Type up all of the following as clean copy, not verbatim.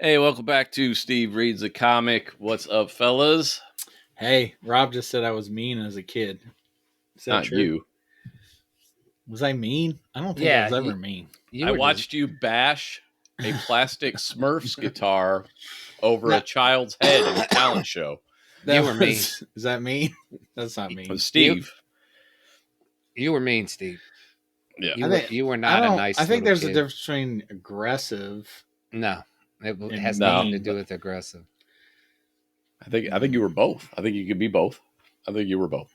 Hey, welcome back to Steve Reads the Comic. What's up, fellas? Hey, Rob just said I was mean as a kid. Is that Not true? you. Was I mean? I don't think I Yeah, was ever mean. you I were just watched you bash a plastic Smurfs guitar over a No, child's head in a talent show. You were mean. Is that mean? That's not It mean. was Steve. you were mean, Steve. Yeah. You I were think you were I not a don't. I nice think little there's a kid. difference between aggressive No, it and has No. nothing to mean. do But with aggressive. I think you were both. I think you could be both. I think you were both.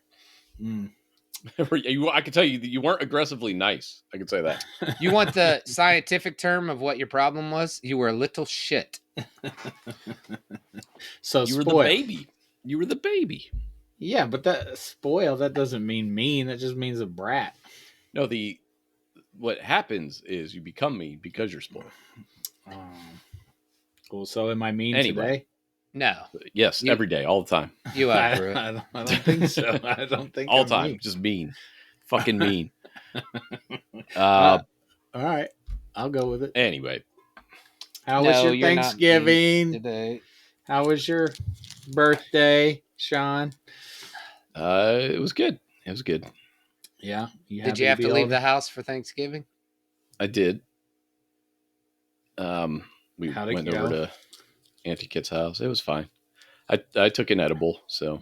mm. I can tell you that you weren't aggressively nice. I can say that. You want the scientific term of what your problem was? You were a little shit. So You were the spoiled. baby. You were the baby. Yeah, but that spoiled. That doesn't mean mean. That just means a brat. No, what happens is you become me because you're spoiled. Cool. So am I mean Anyway. today? No, Yes, You- every day, all the time. you outgrew it. I don't think so. I don't think All I'm time. mean. Just mean. Fucking mean. All right, I'll go with it. Anyway, How was your you're not mean Thanksgiving? today? How was your birthday, Sean? it was good. It was good. Yeah. Did you have to leave the house for Thanksgiving? I did. We How'd it went go? over to Auntie Kit's house. It was fine. I took an edible, so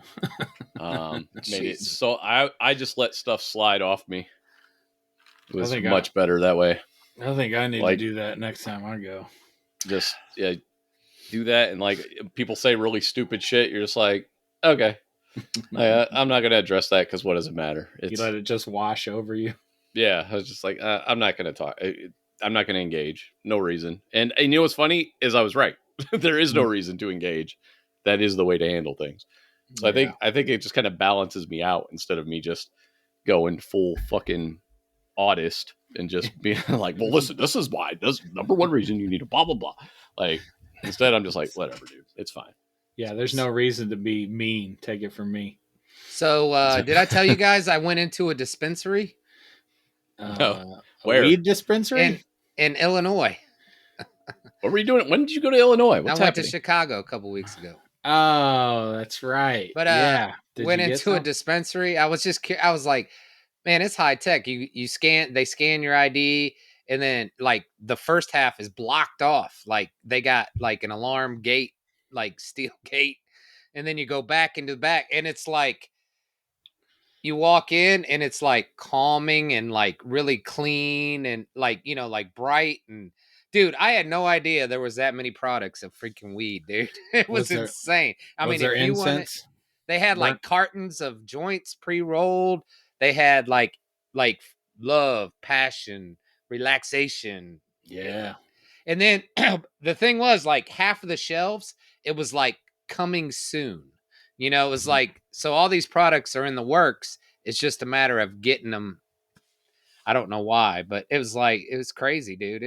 made it Jesus. so I just let stuff slide off me. It was think much better that way. I think I need Like- to do that next time I go. Just do that, and like people say really stupid shit. You're just like, okay, I'm not gonna address that because what does it matter? You let it just wash over you. Yeah, I was just like, I'm not going to talk. I'm not going to engage. No reason. And you know what's funny is I was right. There is no reason to engage. That is the way to handle things. So I think it just kind of balances me out instead of me just going full fucking autist and just being like, well, listen, this is why. This is number one reason you need to blah, blah, blah. Like, instead, I'm just like, whatever, dude. It's fine. Yeah, there's no reason to be mean. Take it from me. So did I tell you guys I went into a dispensary A Where? weed dispensary? in Illinois? What were you doing? When did you go to Illinois? What's I went happening? to Chicago a couple weeks ago. Oh, that's right. But yeah. Went into a dispensary. I was like, man, it's high tech. They scan your ID, and then like the first half is blocked off. Like they got like an alarm gate, like steel gate, and then you go back into the back, and it's like you walk in, and it's like calming and like really clean and like like bright and. Dude, I had no idea there was that many products of freaking weed, dude. It was insane. I mean, there if you want incense? they had like cartons of joints pre-rolled. They had like love, passion, relaxation. Yeah. And then the thing was like half of the shelves, it was like coming soon. It was like, so all these products are in the works. It's just a matter of getting them. I don't know why, but it was crazy, dude.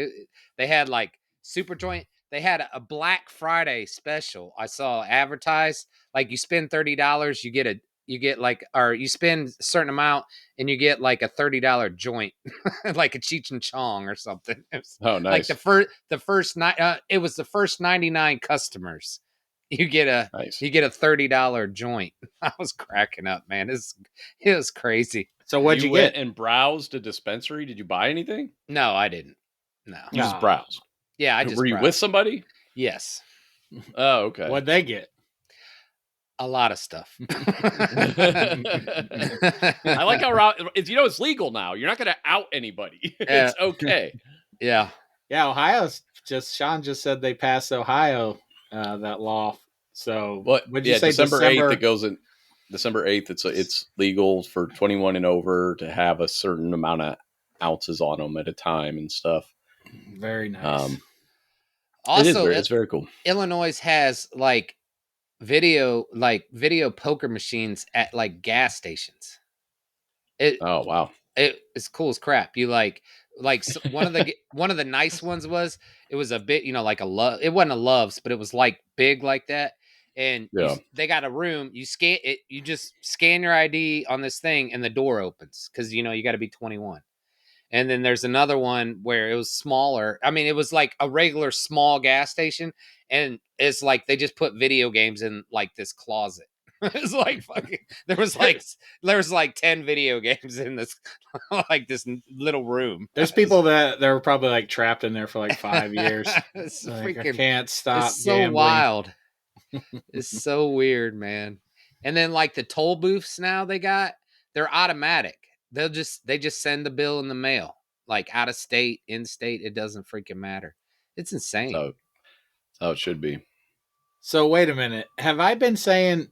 They had like super joint. They had a Black Friday special. I saw advertised. Like you spend $30, you get like, or you spend a certain amount and you get like a $30 joint, like a Cheech and Chong or something. It was Oh, nice. like the first night. It was the first 99 customers. You get a $30 joint. I was cracking up, man. It was crazy. So what'd you went get? and browsed a dispensary? Did you buy anything? No, I didn't. No. You just browsed. Yeah, I just Were you with somebody? Yes. Oh, okay. What'd they get? A lot of stuff. I like how it's legal now. You're not going to out anybody. It's okay. Yeah. Yeah, Sean just said they passed Ohio that law. So what'd you say? December 8th it goes in December 8th it's legal for 21 and over to have a certain amount of ounces on them at a time and stuff. Very nice. Also, it's very cool. Illinois has like video poker machines at like gas stations. Oh wow. It's cool as crap. You like one of the nice ones was it was a bit like a love. It wasn't a Love's, but it was like big like that. And they got a room. You scan it. You just scan your ID on this thing, and the door opens because you got to be 21. And then there's another one where it was smaller. I mean, it was like a regular small gas station, and it's like they just put video games in like this closet. It's like fucking. There was like 10 video games in this like this little room. There's people that they're probably like trapped in there for like 5 years. It's Like, I freaking. can't stop It's so gambling. wild. It's so weird, man. And then like the toll booths now they're automatic. They just send the bill in the mail. Like out of state, in state, it doesn't freaking matter. It's insane. So that's how it should be. So wait a minute. Have I been saying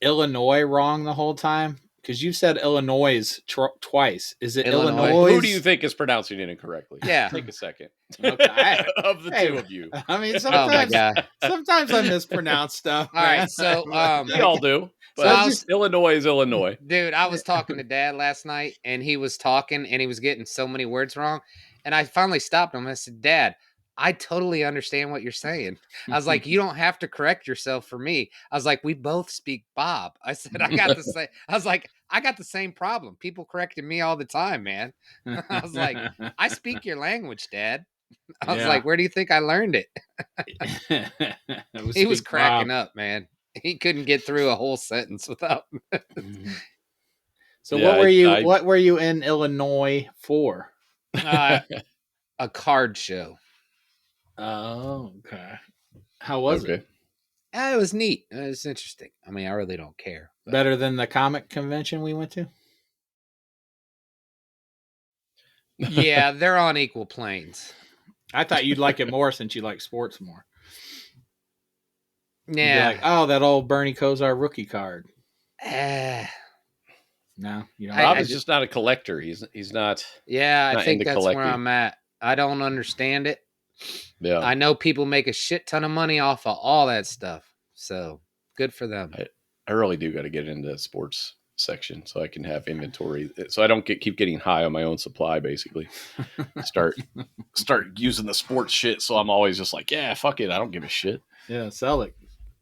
Illinois wrong the whole time? Because you said Illinois twice. Is it Illinois? Who do you think is pronouncing it incorrectly? Yeah. Take a second. Okay. Of the Hey, two of you. I mean, Oh my sometimes god. sometimes I mispronounce stuff. All right, so We all do. But I was- Illinois is Illinois. dude, I was talking to Dad last night, and he was talking, and he was getting so many words wrong, and I finally stopped him. I said, "Dad, I totally understand what you're saying." I was like, "You don't have to correct yourself for me." I was like, "We both speak Bob." I said, "I got the same." I was like, "I got the same problem. People correcting me all the time, man." I was like, "I speak your language, Dad." I was Yeah. like, "Where do you think I learned it?" He was Speak cracking Bob. up, man. He couldn't get through a whole sentence without. So Yeah, what were you in Illinois for? A card show. Oh, okay. How was it? It was neat. It was interesting. I mean, I really don't care. But Better than the comic convention we went to? yeah, they're on equal planes. I thought you'd like it more since you like sports more. You'd be Yeah. like, oh, that old Bernie Kosar rookie card. Eh, No, you don't. Rob I is just not a collector. He's not. yeah, I Not think into that's where collecting. I'm at. I don't understand it. Yeah. I know people make a shit ton of money off of all that stuff. So good for them. I really do got to get into the sports section so I can have inventory. So I don't keep getting high on my own supply. Basically, start using the sports shit. So I'm always just like, yeah, fuck it. I don't give a shit. Yeah, sell it.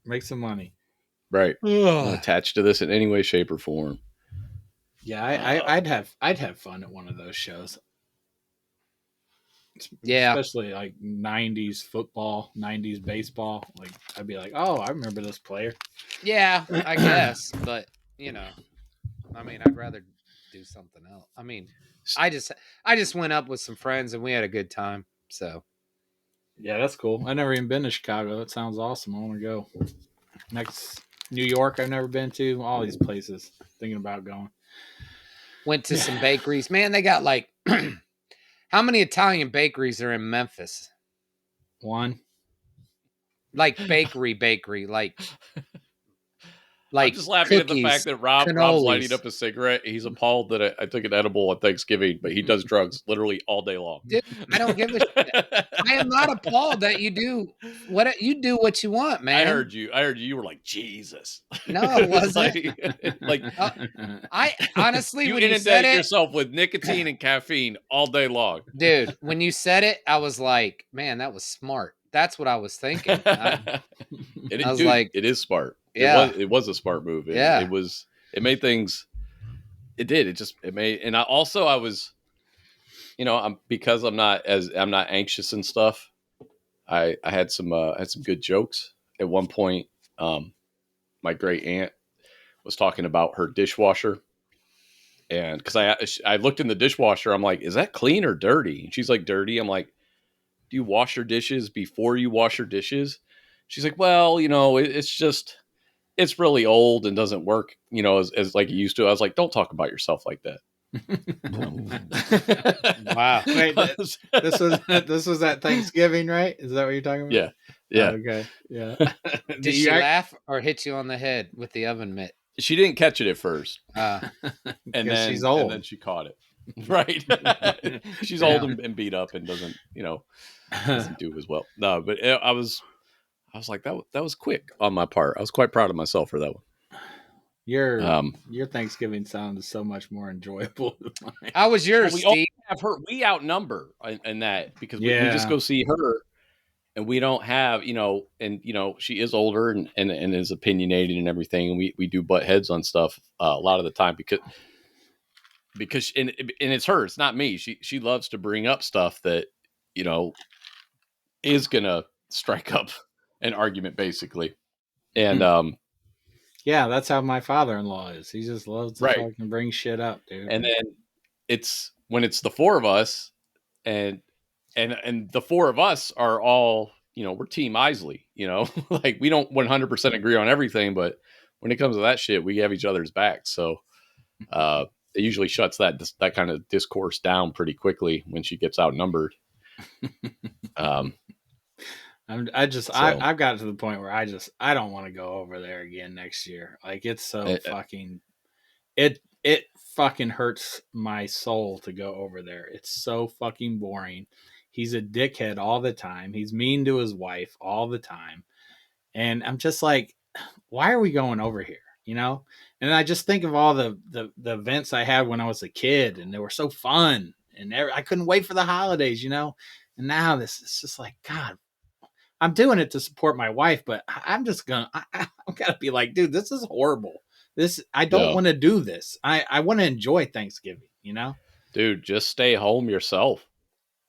Make some money. Right. I'm not attached to this in any way, shape, or form. Yeah, I'd have fun at one of those shows. Yeah. Especially like 90s football, 90s baseball. Like I'd be like, oh, I remember this player. Yeah, I guess, but you know, I mean, I'd rather do something else. I mean, I just went up with some friends and we had a good time. So Yeah, that's cool. I've never even been to Chicago. That sounds awesome. I want to go. Next, New York, I've never been to. All these places. Thinking about going. went to some bakeries. Man, they got like how many Italian bakeries are in Memphis? One. Like bakery, like I'm just laughing at the fact that Rob's cannolis. lighting up a cigarette. He's appalled that I took an edible on Thanksgiving, but he does drugs literally all day long. Dude, I don't give a shit. I am not appalled that you do what you want, man. I heard you. You were like, Jesus. No, it wasn't. like I honestly, you when you said inundate it, yourself with nicotine and caffeine all day long. dude, when you said it, I was like, man, that was smart. That's what I was thinking. I was like, it is smart. Yeah. It was a smart move. Yeah. It made things. It did. It made, and I was, because I'm not anxious and stuff. I had some good jokes at one point. My great aunt was talking about her dishwasher, and because I looked in the dishwasher, I'm like, is that clean or dirty? And she's like, dirty. I'm like, do you wash your dishes before you wash your dishes? She's like, well, it's really old and doesn't work, as like it used to. I was like, don't talk about yourself like that. wow. Wait, this was at Thanksgiving, right? Is that what you're talking about? Yeah. Yeah. Oh, okay. Yeah. Did she laugh or hit you on the head with the oven mitt? She didn't catch it at first. And then she's old. And then she caught it. Right. She's old and beat up and doesn't do as well. No, but I was like, that was quick on my part. I was quite proud of myself for that one. Your Thanksgiving sound is so much more enjoyable than mine. How was yours, We Steve? have her. We outnumber in that because we just go see her, and we don't have she is older and is opinionated and everything, and we do butt heads on stuff a lot of the time because because and it's her, it's not me. She loves to bring up stuff that, you know, is gonna strike up an argument basically. And Yeah, that's how my father-in-law is. He just loves to right. fucking bring shit up, dude. And then it's when it's the four of us, and the four of us are all, you know, we're Team Isley, you know, like we don't 100% agree on everything, but when it comes to that shit, we have each other's backs. So it usually shuts that kind of discourse down pretty quickly when she gets outnumbered. I've got to the point where I don't want to go over there again next year. Like it's so fucking it fucking hurts my soul to go over there. It's so fucking boring. He's a dickhead all the time. He's mean to his wife all the time. And I'm just like, why are we going over here? You know? And I just think of all the events I had when I was a kid, and they were so fun. And I couldn't wait for the holidays, you know? And now this is just like, God, I'm doing it to support my wife, but I'm just gonna, I'm gotta be like, dude, this is horrible. I don't want to do this. I want to enjoy Thanksgiving, you know? Dude, just stay home yourself.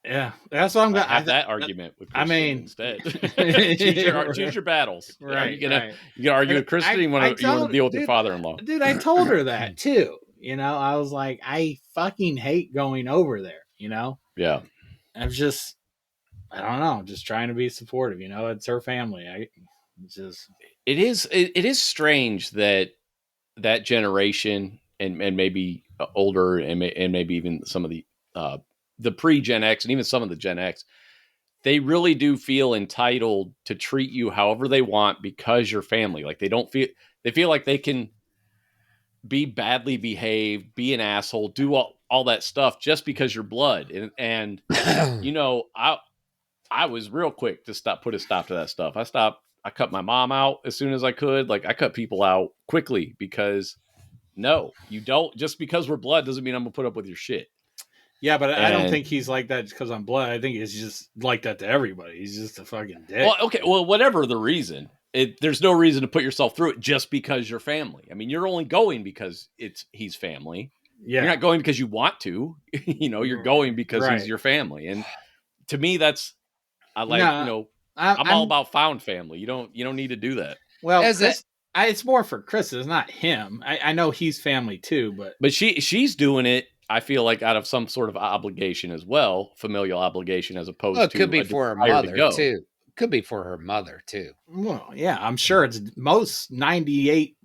Yeah, that's what I'm gonna have that argument with Kristen instead. choose your battles. Right, you gonna argue with Kristen? You want to deal with your father-in-law? Dude, I told her that too. You know, I was like, I fucking hate going over there. You know? Yeah. I don't know, just trying to be supportive. You know, it's her family. It is strange that generation and maybe older and maybe even some of the pre-Gen X and even some of the Gen X, they really do feel entitled to treat you however they want because you're family. Like they feel like they can be badly behaved, be an asshole, do all that stuff just because you're blood. And you know, I was real quick to put a stop to that stuff. I cut my mom out as soon as I could. Like I cut people out quickly because no, you don't. Just because we're blood doesn't mean I'm gonna put up with your shit. Yeah, but I don't think he's like that because I'm blood. I think he's just like that to everybody. He's just a fucking dick. Well, okay. Well, whatever the reason, there's no reason to put yourself through it just because you're family. I mean, you're only going because he's family. Yeah. You're not going because you want to. You know, you're going because he's your family. And to me, that's I'm all about found family. You don't need to do that. Well, it's more for Chris. It's not him. I know he's family too, but she's doing it. I feel like out of some sort of obligation as well, familial obligation, as opposed to. It could be for her mother too. Could be for her mother too. Well, yeah, I'm sure it's most 98%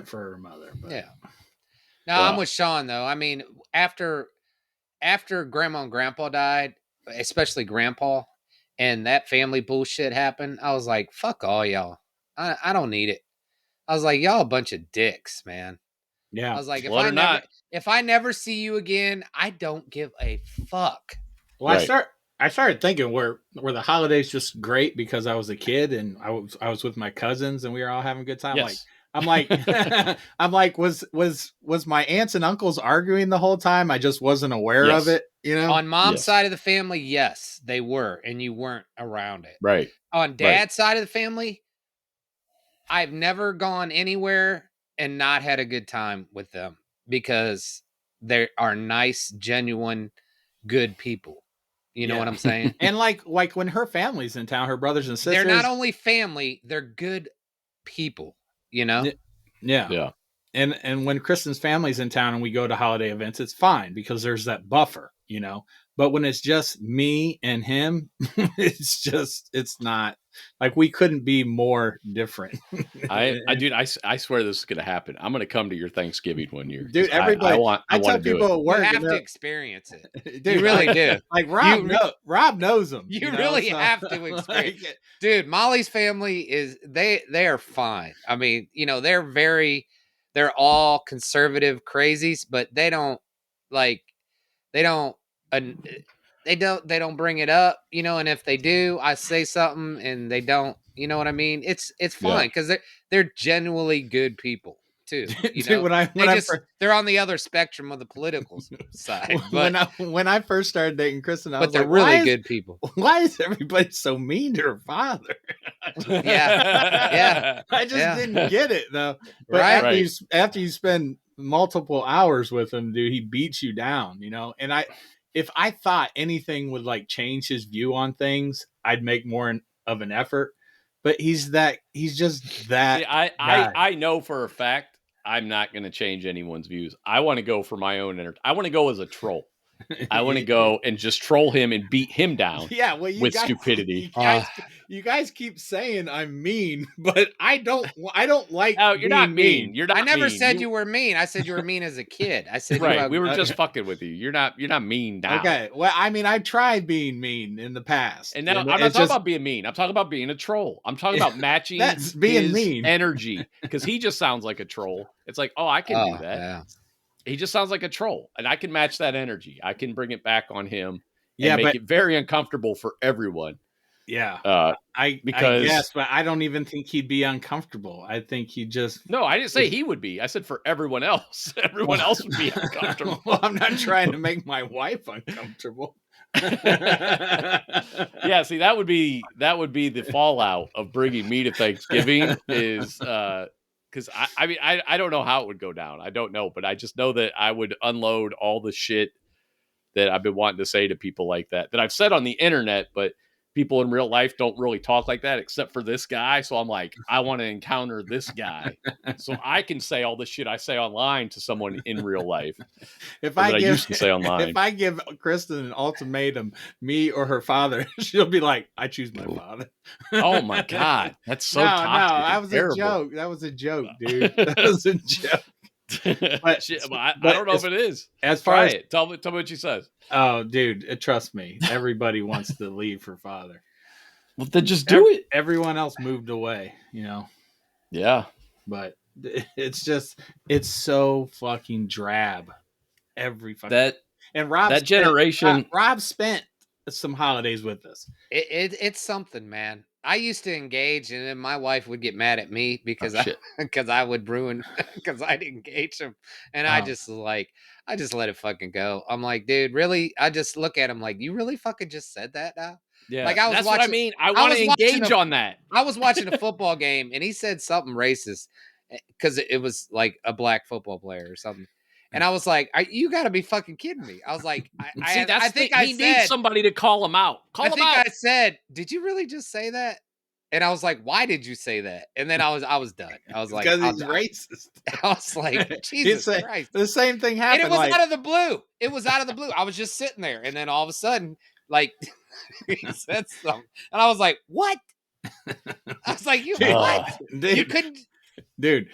for her mother. But. Yeah. Now I'm with Sean though. I mean, after Grandma and Grandpa died, especially Grandpa, and that family bullshit happened, I was like, fuck all y'all. I don't need it. I was like, y'all a bunch of dicks, man. Yeah. I was like, if I never see you again, I don't give a fuck. Well, right. I started thinking were the holidays just great because I was a kid and I was with my cousins and we were all having a good time. Yes. I'm like, was my aunts and uncles arguing the whole time? I just wasn't aware of it, you know? On mom's side of the family, yes, they were, and you weren't around it. Right. On dad's side of the family, I've never gone anywhere and not had a good time with them because they are nice, genuine, good people. You know what I'm saying? And like when her family's in town, her brothers and sisters, they're not only family, they're good people, you know? Yeah. Yeah. And when Kristen's family's in town and we go to holiday events, it's fine because there's that buffer, you know. But when it's just me and him, it's not like we couldn't be more different. I swear this is gonna happen. I'm gonna come to your Thanksgiving one year, dude. Everybody, I tell people at work, you have to experience it. Dude, you really do. Like Rob knows them. You really have to experience it, dude. Molly's family is they are fine. I mean, you know, they're all conservative crazies, but they don't bring it up, you know, and if they do, I say something and they don't, you know what I mean? It's fine because they're genuinely good people too. You know, they're on the other spectrum of the political side. But when I first started dating Kristen, but they're really good people. Why is everybody so mean to her father? Yeah. I just didn't get it though. But after you spend multiple hours with him, dude, he beats you down, And if I thought anything would like change his view on things, I'd make more of an effort. But he's just that. See, I know for a fact I'm not going to change anyone's views. I want to go for my own I want to go as a troll. I want to go and just troll him and beat him down. Yeah, well, with stupidity. You guys keep saying I'm mean, but I don't like. Oh, you're not mean. You're not. I never mean. said you were mean. I said you were mean as a kid. I said right. We were just fucking with you. You're not mean now. Okay. Well, I mean, I tried being mean in the past, and now I'm not talking about being mean. I'm talking about being a troll. I'm talking about matching that's being mean energy because he just sounds like a troll. It's like, oh, I can do that. Yeah. He just sounds like a troll, and I can match that energy. I can bring it back on him and make it very uncomfortable for everyone. Yeah. I guess, but I don't even think he'd be uncomfortable. I think he just... No, I didn't say he would be. I said for everyone else. Everyone else would be uncomfortable. Well, I'm not trying to make my wife uncomfortable. Yeah, see, that would be the fallout of bringing me to Thanksgiving is... because I mean, I don't know how it would go down. I don't know, but I just know that I would unload all the shit that I've been wanting to say to people like that I've said on the internet, but people in real life don't really talk like that except for this guy. So I'm like, I want to encounter this guy so I can say all the shit I say online to someone in real life. If I used to say online, if I give Kristen an ultimatum, me or her father, she'll be like, I choose my father. Oh my God. That's so toxic. No, that was terrible. A joke. That was a joke, dude. That was a joke. But, I don't know if it is. As far as it. Tell me what she says. Oh, dude, trust me. Everybody wants to leave for father. Well, then just do it. Everyone else moved away, Yeah. But it's so fucking drab. Every fucking and Rob that generation. Rob spent some holidays with us. It's something, man. I used to engage, and then my wife would get mad at me because I would ruin because I'd engage him, and I just let it fucking go. I'm like, dude, really? I just look at him like, you really fucking just said that now? Yeah, like that's what I mean. I want to engage on that. I was watching a football game, and he said something racist because it was like a black football player or something. And I was like, you got to be fucking kidding me. I was like, I think he needs somebody to call him out. I said, did you really just say that? And I was like, why did you say that? And then I was done. I was like, because he's racist. I was like, Jesus Christ. The same thing happened. And it was out of the blue. It was out of the blue. I was just sitting there. And then all of a sudden, like, he said something. And I was like, what? I was like, what? Dude. You couldn't. Dude,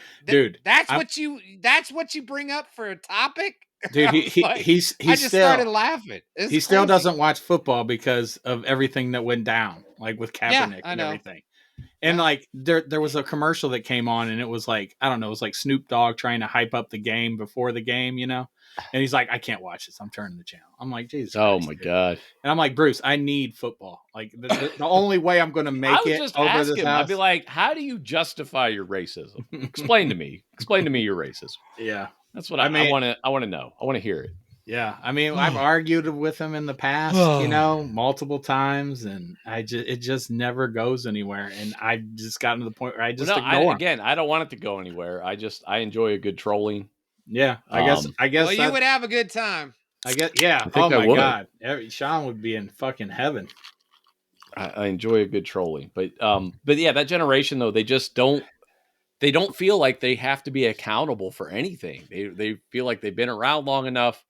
that's what you bring up for a topic, dude. He just started laughing. He still doesn't watch football because of everything that went down, like with Kaepernick and everything. And like there was a commercial that came on, and it was like, I don't know, it was like Snoop Dogg trying to hype up the game before the game, And he's like, I can't watch this. I'm turning the channel. I'm like, Jesus. Oh my God. And I'm like, Bruce, I need football. Like the only way I'm going to make it over this house. I'd be like, how do you justify your racism? Explain to me. Explain to me your racism. Yeah. That's what I want to know. I want to hear it. Yeah. I mean, I've argued with him in the past, multiple times, and it just never goes anywhere. And I just gotten to the point where I just ignore him. Again, I don't want it to go anywhere. I enjoy a good trolling. Yeah, I guess. Well, you would have a good time. I guess. Yeah. Oh my God, Sean would be in fucking heaven. I enjoy a good trolling, but yeah, that generation though, they just don't. They don't feel like they have to be accountable for anything. They feel like they've been around long enough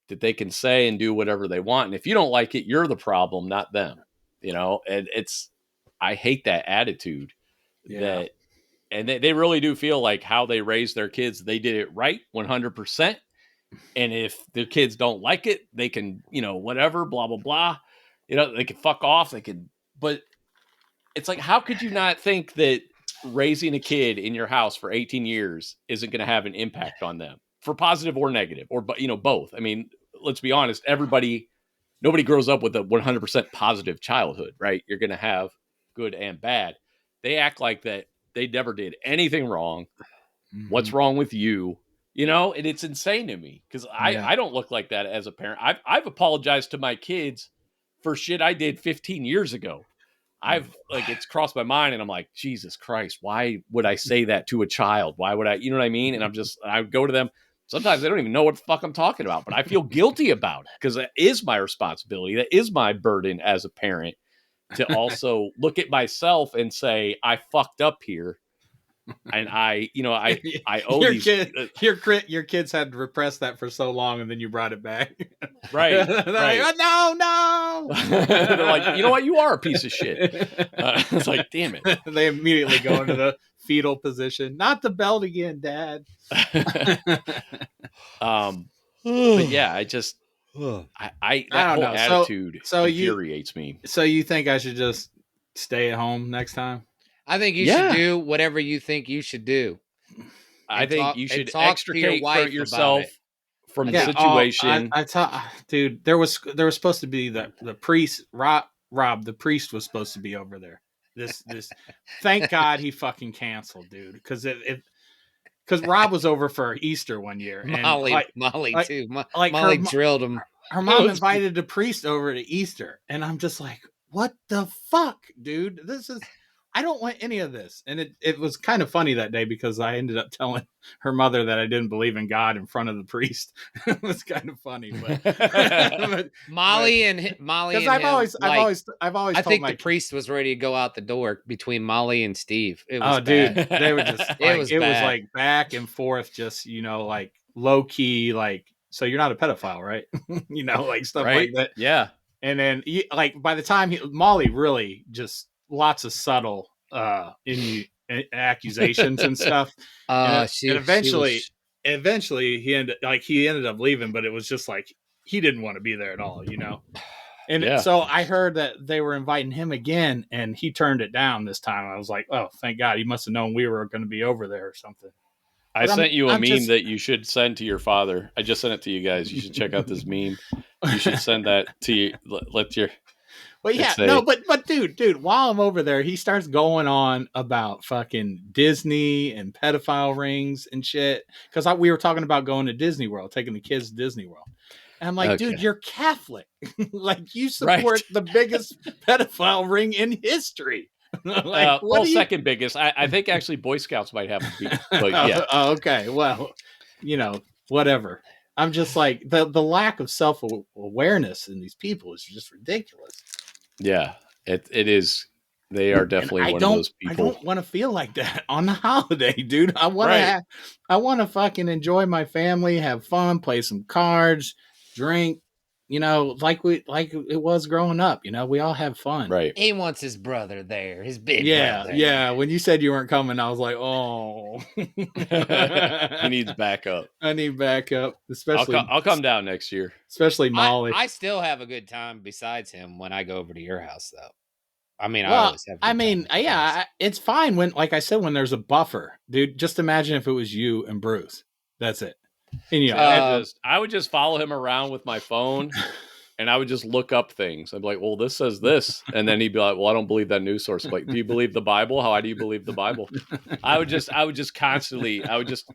that they can say and do whatever they want, and if you don't like it, you're the problem, not them. And I hate that attitude. Yeah. And they really do feel like how they raised their kids, they did it right 100%. And if their kids don't like it, they can, whatever, blah, blah, blah. They can fuck off. But it's like, how could you not think that raising a kid in your house for 18 years isn't going to have an impact on them for positive or negative or, both? I mean, let's be honest, nobody grows up with a 100% positive childhood, right? You're going to have good and bad. They act like that. They never did anything wrong. Mm-hmm. What's wrong with you? And it's insane to me because I don't look like that as a parent. I've apologized to my kids for shit I did 15 years ago. It's crossed my mind and I'm like, Jesus Christ, why would I say that to a child? Why would I, you know what I mean? And I go to them. Sometimes they don't even know what the fuck I'm talking about, but I feel guilty about it because that is my responsibility. That is my burden as a parent to also look at myself and say, I fucked up here. And I owe your these. Your kids had to repress that for so long, and then you brought it back. Right. Like, right. Oh, no. They're like, you know what? You are a piece of shit. It's like, damn it. They immediately go into the fetal position. Not the belt again, Dad. But yeah, I just, that don't whole know. attitude So infuriates me. So you think I should just stay at home next time? I think you should do whatever you think you should do. I think you should extricate yourself from the situation. Dude, there was supposed to be the priest, Rob, the priest was supposed to be over there. This thank God he fucking canceled, dude, because Rob was over for Easter one year, and Molly too. Molly drilled him. Her mom invited the priest over to Easter, and I'm just like, what the fuck, dude? I don't want any of this. And it was kind of funny that day because I ended up telling her mother that I didn't believe in God in front of the priest. It was kind of funny, but Molly and because I've always I think the priest was ready to go out the door between Molly and Steve. It was dude, they were just it was like back and forth, just like low key, like, so you're not a pedophile, right? Like stuff like that. Yeah. And then like by the time Molly really just lots of subtle accusations and stuff. And eventually he ended up leaving, but it was just like he didn't want to be there at all, And so I heard that they were inviting him again, and he turned it down this time. I was like, oh, thank God. He must have known we were going to be over there or something. I sent you a meme that you should send to your father. I just sent it to you guys. You should check out this meme. You should send that to you. Let your... But yeah, but dude, while I'm over there, he starts going on about fucking Disney and pedophile rings and shit. Because we were talking about going to Disney World, taking the kids to Disney World. And I'm like, dude, you're Catholic. Like, you support the biggest pedophile ring in history. Second biggest. I think actually Boy Scouts might have a beat. But yeah. Okay. Well, whatever. I'm just like, the lack of self-awareness in these people is just ridiculous. Yeah, it is. They are definitely one of those people. I don't want to feel like that on the holiday, dude. I want to fucking enjoy my family, have fun, play some cards, drink, like it was growing up. We all have fun. Right. He wants his brother there, his big brother. Yeah. When you said you weren't coming, I was like, oh. He needs backup. I need backup, especially. I'll come down next year. Especially Molly. I still have a good time besides him when I go over to your house, though. I mean, it's fine when, like I said, when there's a buffer, dude. Just imagine if it was you and Bruce. That's it. And I would just follow him around with my phone, and I would just look up things. I'd be like, "Well, this says this," and then he'd be like, "Well, I don't believe that news source." I'm like, do you believe the Bible? How do you believe the Bible? I would just constantly,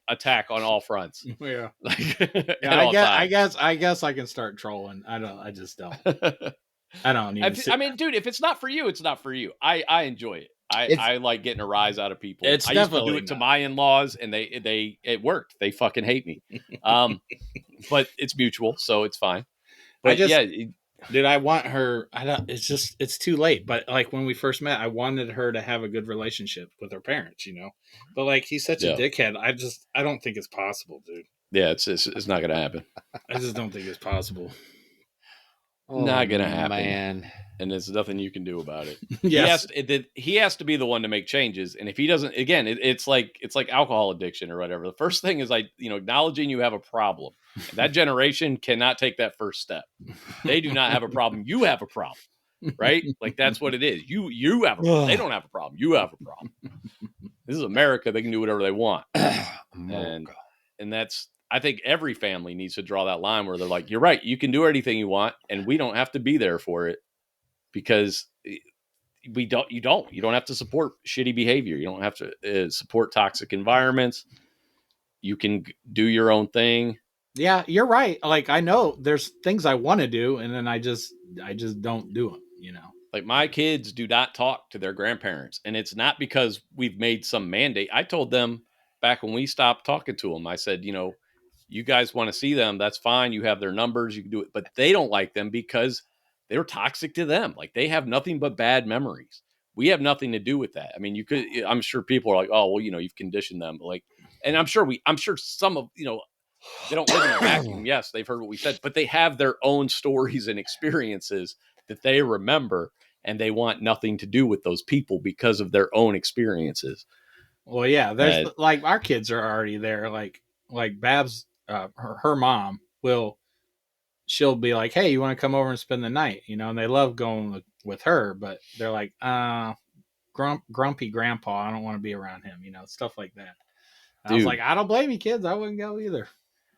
attack on all fronts. Yeah. I guess I can start trolling. I just don't. I don't even. I mean, dude, if it's not for you, it's not for you. I enjoy it. I like getting a rise out of people. I used to do it to my in-laws, and it worked. They fucking hate me. But it's mutual, so it's fine. But dude, I want her. It's too late. But like when we first met, I wanted her to have a good relationship with her parents, But like, he's such a dickhead. I don't think it's possible, dude. Yeah, it's not gonna happen. I just don't think it's possible. Not gonna happen, man. And there's nothing you can do about it. Yes. He has to be the one to make changes, and if he doesn't, again, it's like alcohol addiction or whatever. The first thing is acknowledging you have a problem. And that generation cannot take that first step. They do not have a problem. You have a problem, right? Like, that's what it is. You have a problem. They don't have a problem. You have a problem. This is America. They can do whatever they want, and that's. I think every family needs to draw that line where they're like, you're right, you can do anything you want, and we don't have to be there for it, because you don't have to support shitty behavior. You don't have to support toxic environments. You can do your own thing. Yeah, you're right. Like, I know there's things I want to do, and then I just don't do them, Like, my kids do not talk to their grandparents, and it's not because we've made some mandate. I told them back when we stopped talking to them, I said, You guys want to see them, that's fine. You have their numbers, you can do it. But they don't like them because they're toxic to them. Like, they have nothing but bad memories. We have nothing to do with that. I mean, I'm sure people are like, oh, well, you've conditioned them. But like, and I'm sure some of, they don't live in a vacuum. Yes, they've heard what we said, but they have their own stories and experiences that they remember, and they want nothing to do with those people because of their own experiences. Well, yeah, there's like our kids are already there. Like Babs, her mom she'll be like, hey, you want to come over and spend the night? And they love going with her, but they're like, grumpy grandpa, I don't want to be around him, stuff like that. I was like, I don't blame you, kids. I wouldn't go either.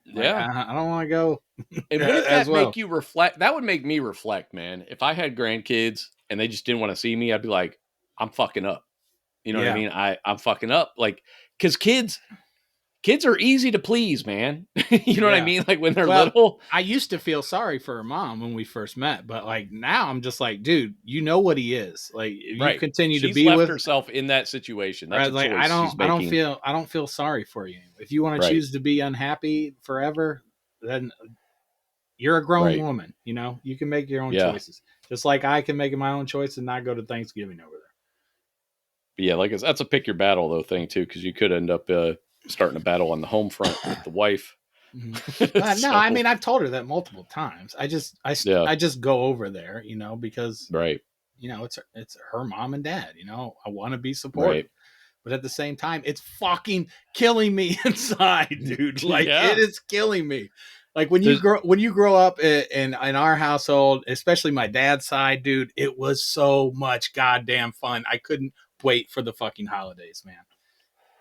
Yeah. Like, I don't want to go. And wouldn't that make you reflect? That would make me reflect, man. If I had grandkids and they just didn't want to see me, I'd be like, I'm fucking up. You know what I mean? I'm fucking up. Like, because kids are easy to please, man. You know what I mean? Like, when they're little. I used to feel sorry for her mom when we first met, but like now I'm just like, dude, you know what he is. Like, if you continue to be with herself in that situation. That's like, I don't feel sorry for you. If you want to choose to be unhappy forever, then you're a grown woman. You can make your own choices. Just like I can make my own choice and not go to Thanksgiving over there. But yeah, like that's a pick your battle though thing too, because you could end up starting a battle on the home front with the wife. Mm-hmm. No, I mean, I've told her that multiple times. I just go over there, because it's her mom and dad. I want to be supportive, but at the same time, it's fucking killing me inside, dude. Like it is killing me. Like when you grow up in our household, especially my dad's side, dude, it was so much goddamn fun. I couldn't wait for the fucking holidays, man.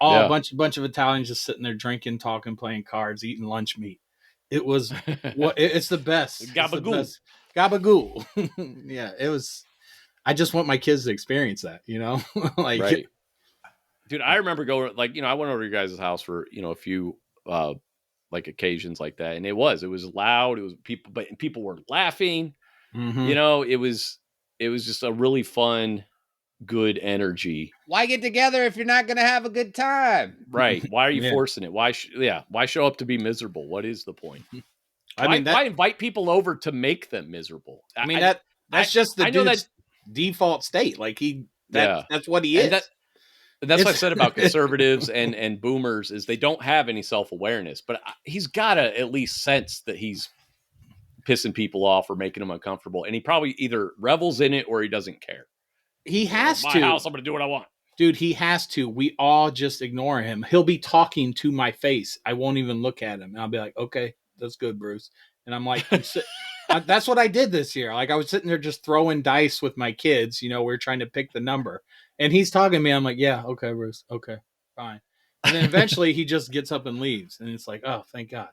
A bunch of Italians just sitting there drinking, talking, playing cards, eating lunch meat. It was it's the best. Gabagool. Gabagool. Yeah, it was. I just want my kids to experience that, like. Right. Dude, I remember going I went over to your guys' house for a few like occasions like that, and it was loud. It was people were laughing. Mm-hmm. It was just a really fun, good energy. Why get together if you're not going to have a good time? Right. Why are you forcing it? Why show up to be miserable? What is the point? Why invite people over to make them miserable? I mean, that's just the dude's default state. Like that's what he is. That's what I said about conservatives and boomers is they don't have any self-awareness, but he's got to at least sense that he's pissing people off or making them uncomfortable. And he probably either revels in it or he doesn't care. He has my to. House, I'm going to do what I want. Dude, he has to. We all just ignore him. He'll be talking to my face. I won't even look at him. And I'll be like, okay, that's good, Bruce. And I'm like, that's what I did this year. Like I was sitting there just throwing dice with my kids. We're trying to pick the number. And he's talking to me. I'm like, yeah, okay, Bruce. Okay, fine. And then eventually he just gets up and leaves. And it's like, oh, thank God.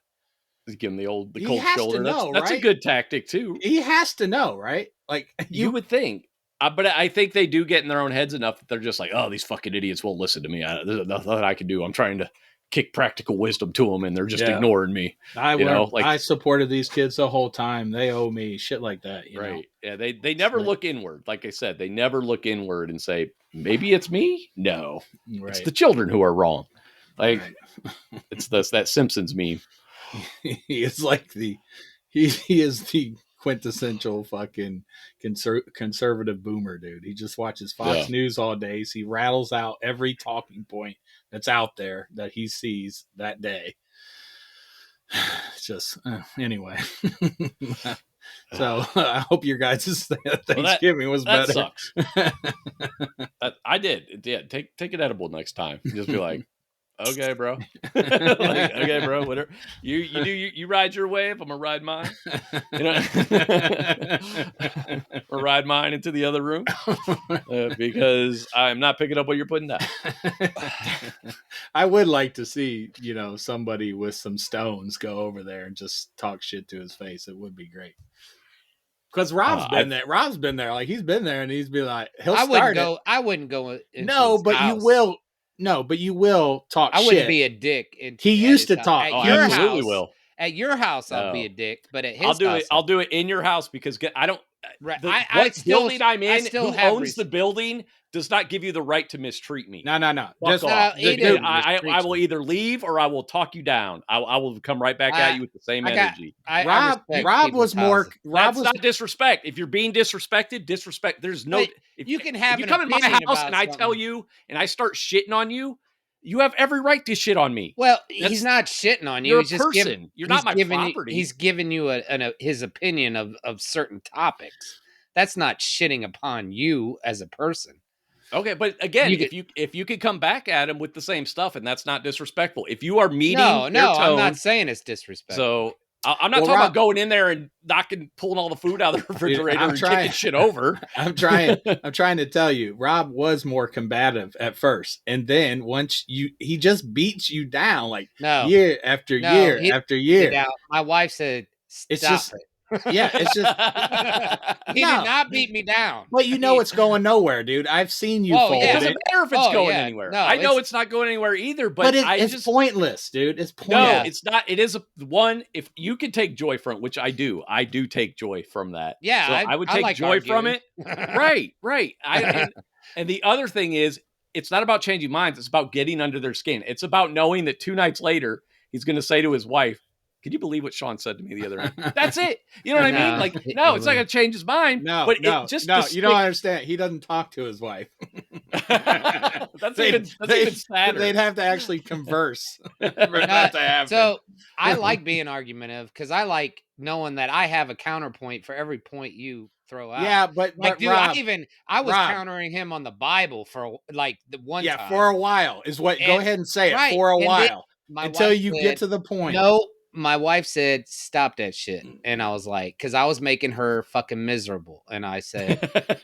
Just give him the cold shoulder. Know, that's a good tactic too. He has to know, right? Like you would think. But I think they do get in their own heads enough that they're just like, oh, these fucking idiots won't listen to me. There's nothing I can do. I'm trying to kick practical wisdom to them, and they're just ignoring me. I supported these kids the whole time. They owe me shit like that. Right. Yeah. They never look inward. Like I said, they never look inward and say, maybe it's me. No, it's the children who are wrong. Like it's that Simpsons meme. He is like he is the quintessential fucking conservative boomer, dude. He just watches Fox News all day. So he rattles out every talking point that's out there that he sees that day. Just anyway. So I hope your guys' Thanksgiving was better. That sucks. I did. Yeah, take an edible next time. Just be like, okay, bro. Okay, bro. Whatever. You ride your wave. I'm gonna ride mine. Or ride mine into the other room because I'm not picking up what you're putting down. I would like to see somebody with some stones go over there and just talk shit to his face. It would be great. Because Rob's been there. Rob's been there. Like he's been there, and he's been like, I wouldn't go. No, but you will. No, but you will talk shit. I wouldn't be a dick. He used to talk. I absolutely will. At your house, I'll be a dick. But at his house, I'll do it in your house because I don't. Right. What building I'm in, still who have owns the building, does not give you the right to mistreat me. No. Fuck off. Dude, I will either leave or I will talk you down. I will come right back at you with the same energy. Rob was more. That's not disrespect. If you're being disrespected, disrespect. There's no. You can have. If you come in my house and I tell you and I start shitting on you, you have every right to shit on me. Well, he's not shitting on you. You're he's a just person. You're not my property. He's giving you his opinion of certain topics. That's not shitting upon you as a person. Okay, but again, if you could come back at him with the same stuff, and that's not disrespectful. If you are meeting their tone, I'm not saying it's disrespectful. So I'm not talking about going in there and pulling all the food out of the refrigerator and kicking shit over. I'm trying to tell you, Rob was more combative at first, and then once he just beats you down year after year after year. My wife said, "Stop it." Yeah, it's just he did not beat me down. But it's going nowhere, dude. I've seen you fold. It doesn't matter if it's going anywhere. No, I know it's not going anywhere either, but it's pointless, dude. It's pointless. No, it's not. It is one. If you can take joy from it, which I do take joy from that. Yeah, so I would take joy from it. Right. And the other thing is, it's not about changing minds. It's about getting under their skin. It's about knowing that 2 nights later, he's going to say to his wife, "Can you believe what Sean said to me the other night?" That's it. You know what I mean? Like, no, it's not going to change his mind. No, you don't understand. He doesn't talk to his wife. That's even sadder. They'd have to actually converse for that to happen. So I like being argumentative because I like knowing that I have a counterpoint for every point you throw out. Yeah, but dude, Rob, I was countering him on the Bible for the one time. Yeah, for a while is what. Go ahead and say it for a while until you get to the point. No. My wife said, "Stop that shit." And I was like, because I was making her fucking miserable. And I said,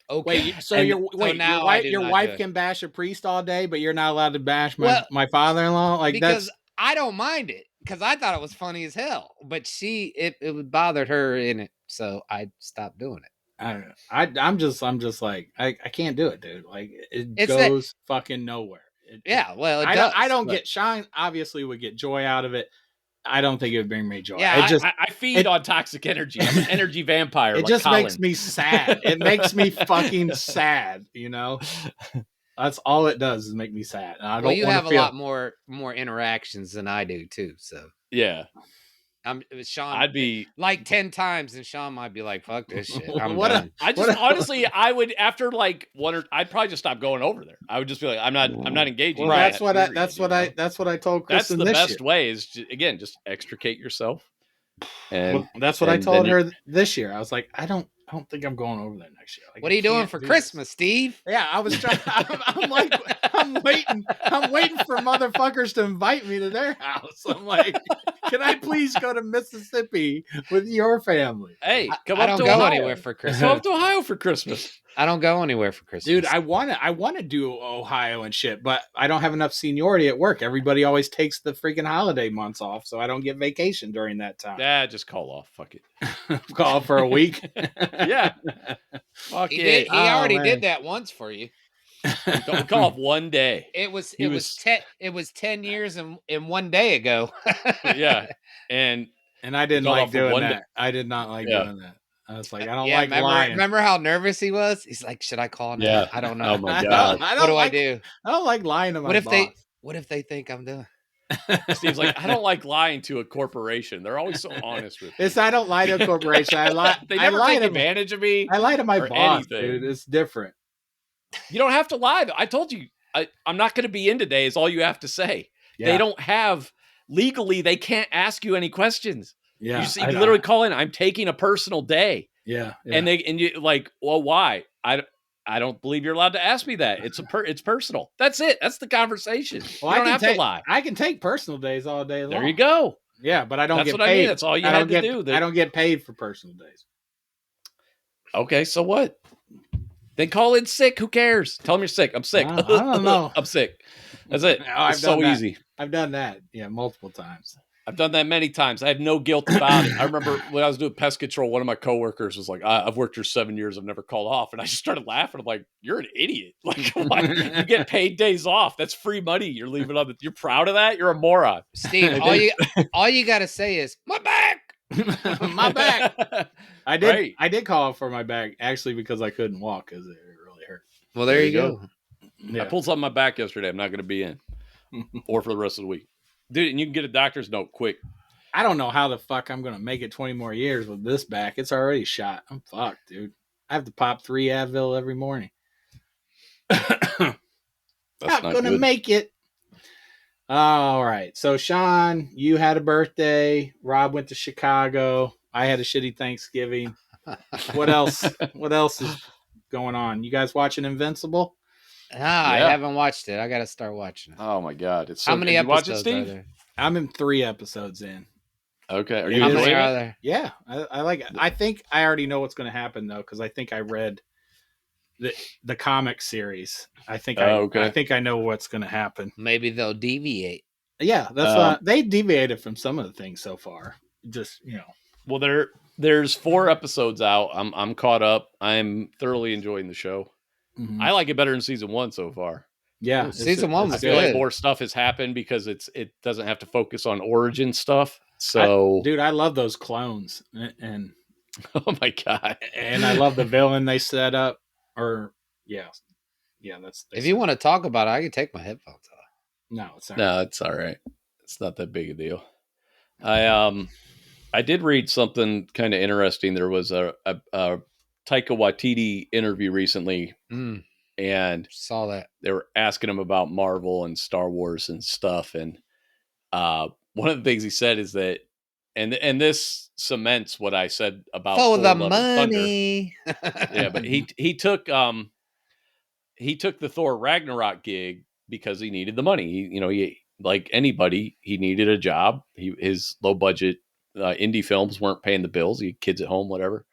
"Okay." Your wife can bash a priest all day, but you're not allowed to bash my father-in-law? Because I don't mind it. Because I thought it was funny as hell. But it bothered her in it. So I stopped doing it. I don't know. I'm just like, I can't do it, dude. Like, it goes fucking nowhere. I don't get Sean obviously would get joy out of it. I don't think it would bring me joy. Yeah, I feed on toxic energy. I'm an energy vampire. It just makes me sad. It makes me fucking sad. That's all it does is make me sad. You have a lot more interactions than I do too. So yeah, Sean. I'd be like 10 times, and Sean might be like, "Fuck this shit." Honestly, I would after like I'd probably just stop going over there. I would just be like, I'm not engaging. Well, that's what I told Kristen. That's the best way is just extricate yourself. And that's what I told her this year. I was like, I don't think I'm going over there next year. Like, what are you doing for Christmas, Steve? Yeah, I was trying. I'm waiting for motherfuckers to invite me to their house. I'm like, can I please go to Mississippi with your family? Hey, I don't go anywhere for Christmas. Come up to Ohio for Christmas. I don't go anywhere for Christmas. Dude, I want to do Ohio and shit, but I don't have enough seniority at work. Everybody always takes the freaking holiday months off, so I don't get vacation during that time. Yeah, just call off. Fuck it. Call for a week. Yeah. Fuck it. He already did that once for you. Don't call off one day. It was 10 years and 1 day ago. Yeah. And I didn't like doing that. I did not like doing that. I was like, I don't like lying. Remember how nervous he was? He's like, should I call now? Yeah. I don't know. Oh my God. What do I do? I don't like lying to my boss. What if they think I'm doing? Steve's like, I don't like lying to a corporation. They're always so honest with me. I don't lie to a corporation. I lie. They never take advantage of me. I lie to my boss, dude. It's different. You don't have to lie. I told you, I'm not going to be in today is all you have to say. Yeah. They don't have, legally, they can't ask you any questions. Yeah, you literally call in. I'm taking a personal day. Yeah. And you like, well, why? I don't believe you're allowed to ask me that. It's personal. That's it. That's the conversation. Well, you don't have to lie. I can take personal days all day long. There you go. Yeah, but I don't get paid. That's what I mean. That's all you have to do. I don't get paid for personal days. Okay, so what? Then call in sick. Who cares? Tell them you're sick. I'm sick. I don't know. I'm sick. That's it. It's so easy. I've done that. Yeah, multiple times. I've done that many times. I have no guilt about it. I remember when I was doing pest control, one of my coworkers was like, I've worked here 7 years. I've never called off. And I just started laughing. I'm like, you're an idiot. Like, you get paid days off. That's free money. You're leaving on you're proud of that? You're a moron. Steve, all you got to say is, my back. My back. I did call for my back actually because I couldn't walk because it really hurt. Well, there you go. Yeah. I pulled something on my back yesterday. I'm not going to be in or for the rest of the week. Dude, and you can get a doctor's note quick. I don't know how the fuck I'm going to make it 20 more years with this back. It's already shot. I'm fucked, dude. I have to pop 3 Advil every morning. That's not going to make it. All right. So, Sean, you had a birthday. Rob went to Chicago. I had a shitty Thanksgiving. What else? What else is going on? You guys watching Invincible? I haven't watched it. I got to start watching it. Oh my god! It's so how many good. episodes you watch it, Steve? are there? I'm in 3 episodes in. Okay. Are you enjoying it? There? Yeah, I like it. I think I already know what's going to happen though, because I think I read the comic series. I think I think I know what's going to happen. Maybe they'll deviate. Yeah, that's they deviated from some of the things so far. Just Well, there's 4 episodes out. I'm caught up. I'm thoroughly enjoying the show. Mm-hmm. I like it better than season 1 so far. Yeah, season 1 was I feel good. like more stuff has happened because it doesn't have to focus on origin stuff. So, dude, I love those clones and oh my god, and I love the villain they set up. Or that's. If you want to talk about it, I can take my headphones off. No, it's all right. No, it's all right. It's not that big a deal. I did read something kind of interesting. There was a Taika Waititi interview recently. And saw that they were asking him about Marvel and Star Wars and stuff. And one of the things he said is that, and this cements what I said about for Thor, the Love money. And Thunder. Yeah, but he took the Thor Ragnarok gig because he needed the money. He like anybody, he needed a job. His low budget indie films weren't paying the bills. He had kids at home, whatever.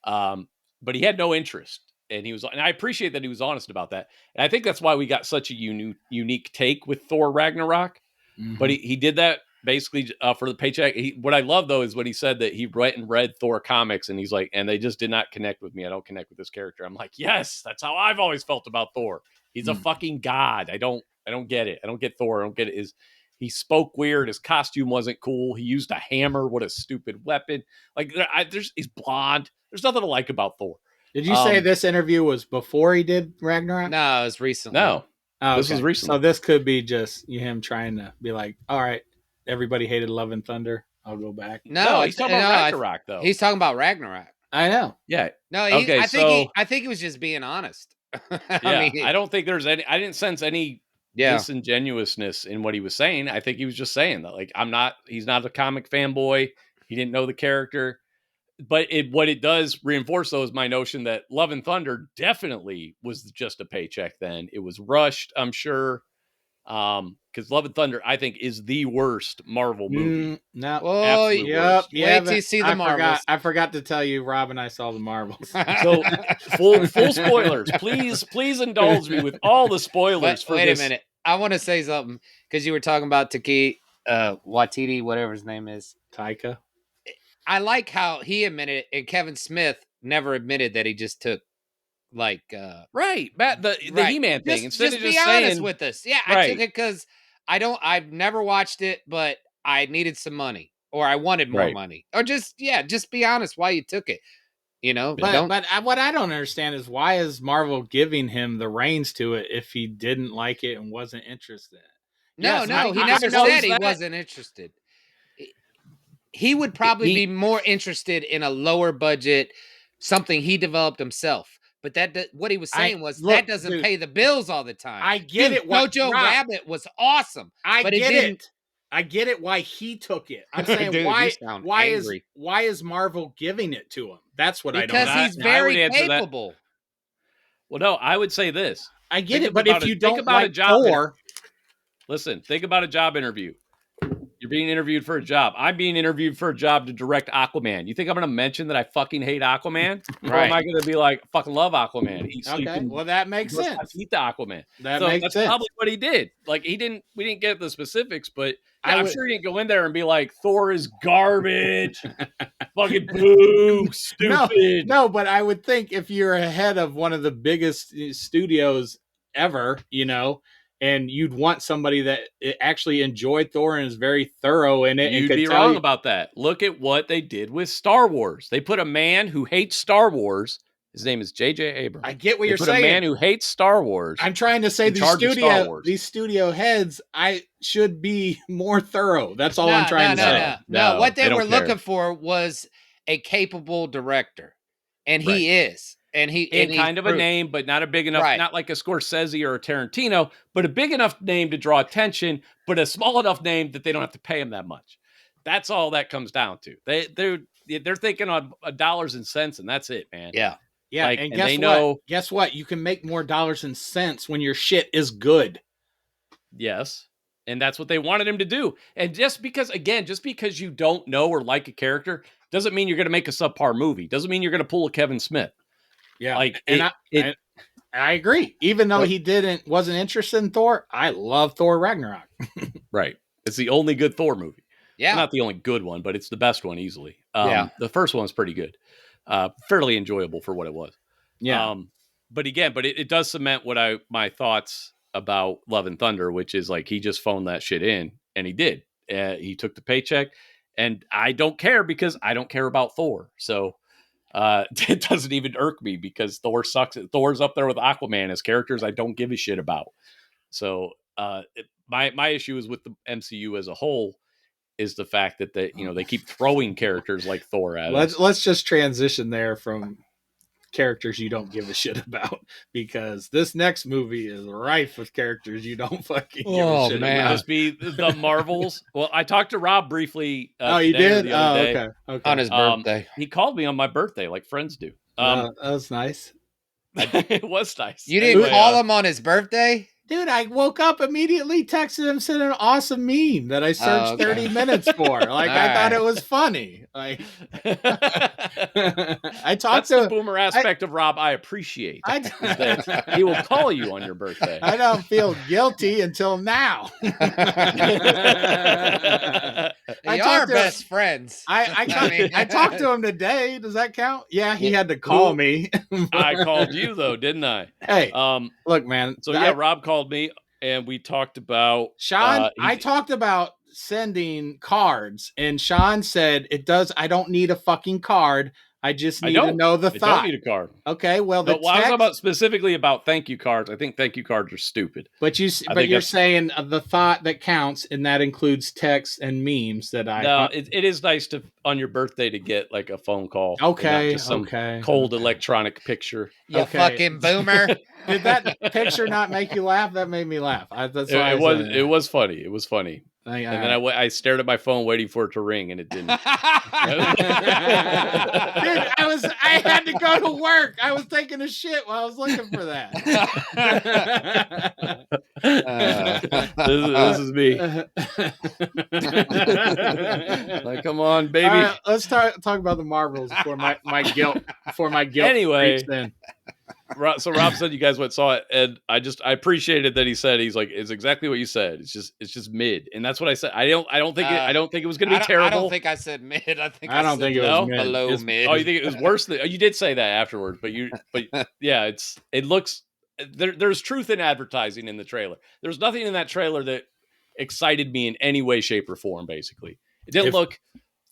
But he had no interest. And I appreciate that he was honest about that. And I think that's why we got such a unique take with Thor Ragnarok. Mm-hmm. But he did that basically for the paycheck. What I love though is when he said that he went and read Thor comics and he's like, and they just did not connect with me. I don't connect with this character. I'm like, yes, that's how I've always felt about Thor. He's a fucking god. I don't get it. I don't get Thor. I don't get it. He spoke weird. His costume wasn't cool. He used a hammer. What a stupid weapon. Like he's blonde. There's nothing to like about Thor. Did you say this interview was before he did Ragnarok? No, it was recently. No. This was recently. So this could be just him trying to be like, all right, everybody hated Love and Thunder. I'll go back. No, he's talking about Ragnarok, though. He's talking about Ragnarok. I know. Yeah. No, I think he was just being honest. I don't think there's any. I didn't sense any disingenuousness in what he was saying. I think he was just saying that, like, he's not a comic fanboy. He didn't know the character. But what it does reinforce, though, is my notion that Love and Thunder definitely was just a paycheck then. It was rushed, I'm sure. Because Love and Thunder, I think, is the worst Marvel movie. Wait till you see the Marvels. I forgot to tell you, Rob and I saw the Marvels. So full spoilers. Please indulge me with all the spoilers. Wait a minute. I want to say something because you were talking about Taika Waititi, whatever his name is. Taika. I like how he admitted it, and Kevin Smith never admitted that he just took right, Matt, the He-Man thing. Instead of be honest with us. Yeah, I took it because I've never watched it, but I needed some money or I wanted more money, or just be honest why you took it. But what I don't understand is why is Marvel giving him the reins to it if he didn't like it and wasn't interested? No, he never said he wasn't interested. He would probably be more interested in a lower budget, something he developed himself. But what he was saying that doesn't pay the bills all the time. I get it. Jojo Rabbit was awesome. I get it why he took it. I'm saying dude, why is Marvel giving it to him? That's what I don't understand. Because he's very capable. Well, no, I would say this. I get it, but if you don't like Thor, listen, think about a job interview. You're being interviewed for a job. I'm being interviewed for a job to direct Aquaman. You think I'm going to mention that I fucking hate Aquaman? Or am I going to be like, fucking love Aquaman? Okay, well, that makes sense. Eat the Aquaman. That's probably what he did. Like, we didn't get the specifics, but I'm sure he didn't go in there and be like, Thor is garbage. Fucking boo, stupid. No, but I would think if you're ahead of one of the biggest studios ever, and you'd want somebody that actually enjoyed Thor and is very thorough in it. You'd be wrong about that. Look at what they did with Star Wars. They put a man who hates Star Wars. His name is J.J. Abrams. I get what you're saying. They put a man who hates Star Wars. I'm trying to say these studio heads, I should be more thorough. That's all I'm trying to say. No, what they were looking for was a capable director, and he is. And kind of a name, but not a big enough, not like a Scorsese or a Tarantino, but a big enough name to draw attention, but a small enough name that they don't have to pay him that much. That's all that comes down to. They're thinking on dollars and cents, and that's it, man. Yeah. And guess what? You can make more dollars and cents when your shit is good. Yes. And that's what they wanted him to do. And just because you don't know or like a character doesn't mean you're going to make a subpar movie. Doesn't mean you're going to pull a Kevin Smith. Yeah. I agree. Even though he wasn't interested in Thor, I love Thor Ragnarok. Right. It's the only good Thor movie. Yeah. Not the only good one, but it's the best one easily. The first one's pretty good. Fairly enjoyable for what it was. Yeah. But it does cement my thoughts about Love and Thunder, which is like he just phoned that shit in, and he did. He took the paycheck, and I don't care because I don't care about Thor. So it doesn't even irk me because Thor sucks. Thor's up there with Aquaman as characters I don't give a shit about. So my issue is with the MCU as a whole is the fact that they keep throwing characters like Thor at us. Let's just transition there from characters you don't give a shit about, because this next movie is rife with characters you don't fucking give a shit about. Just be the Marvels. Well, I talked to Rob briefly. You did? The other day. Okay. On his birthday. He called me on my birthday like friends do. That was nice. It was nice. You didn't call him on his birthday? Dude, I woke up immediately, texted him, sent an awesome meme that I searched 30 minutes for. Like, I thought it was funny. Like, That's the boomer aspect of Rob I appreciate. That he will call you on your birthday. I don't feel guilty until now. You are best friends. I talked to him today. Does that count? Yeah, he had to call me. I called you, though, didn't I? Hey, look, man. So, Rob called me and we talked about Sean. I talked about sending cards, and Sean said I don't need a fucking card. I just need to know the thought. I don't need a card. Okay, well, I was talking specifically about thank you cards. I think thank you cards are stupid. But you're saying the thought that counts, and that includes text and memes that I. No, it is nice to on your birthday to get like a phone call. Okay, cold electronic picture. You fucking boomer. Did that picture not make you laugh? That made me laugh. It was funny. It was funny. And then I stared at my phone waiting for it to ring, and it didn't. Dude, I had to go to work. I was taking a shit while I was looking for that. This is me. Like, come on, baby. Let's talk about the Marvels before my guilt. Anyway. So Rob said you guys saw it, and I appreciated that he's like, it's exactly what you said. It's just mid, and that's what I said. I don't think it was going to be terrible. I don't think I said mid. I don't think it was mid. Below mid. Oh, you think it was worse than? You did say that afterwards, but yeah, it looks there's truth in advertising in the trailer. There's nothing in that trailer that excited me in any way, shape, or form. Basically, it didn't look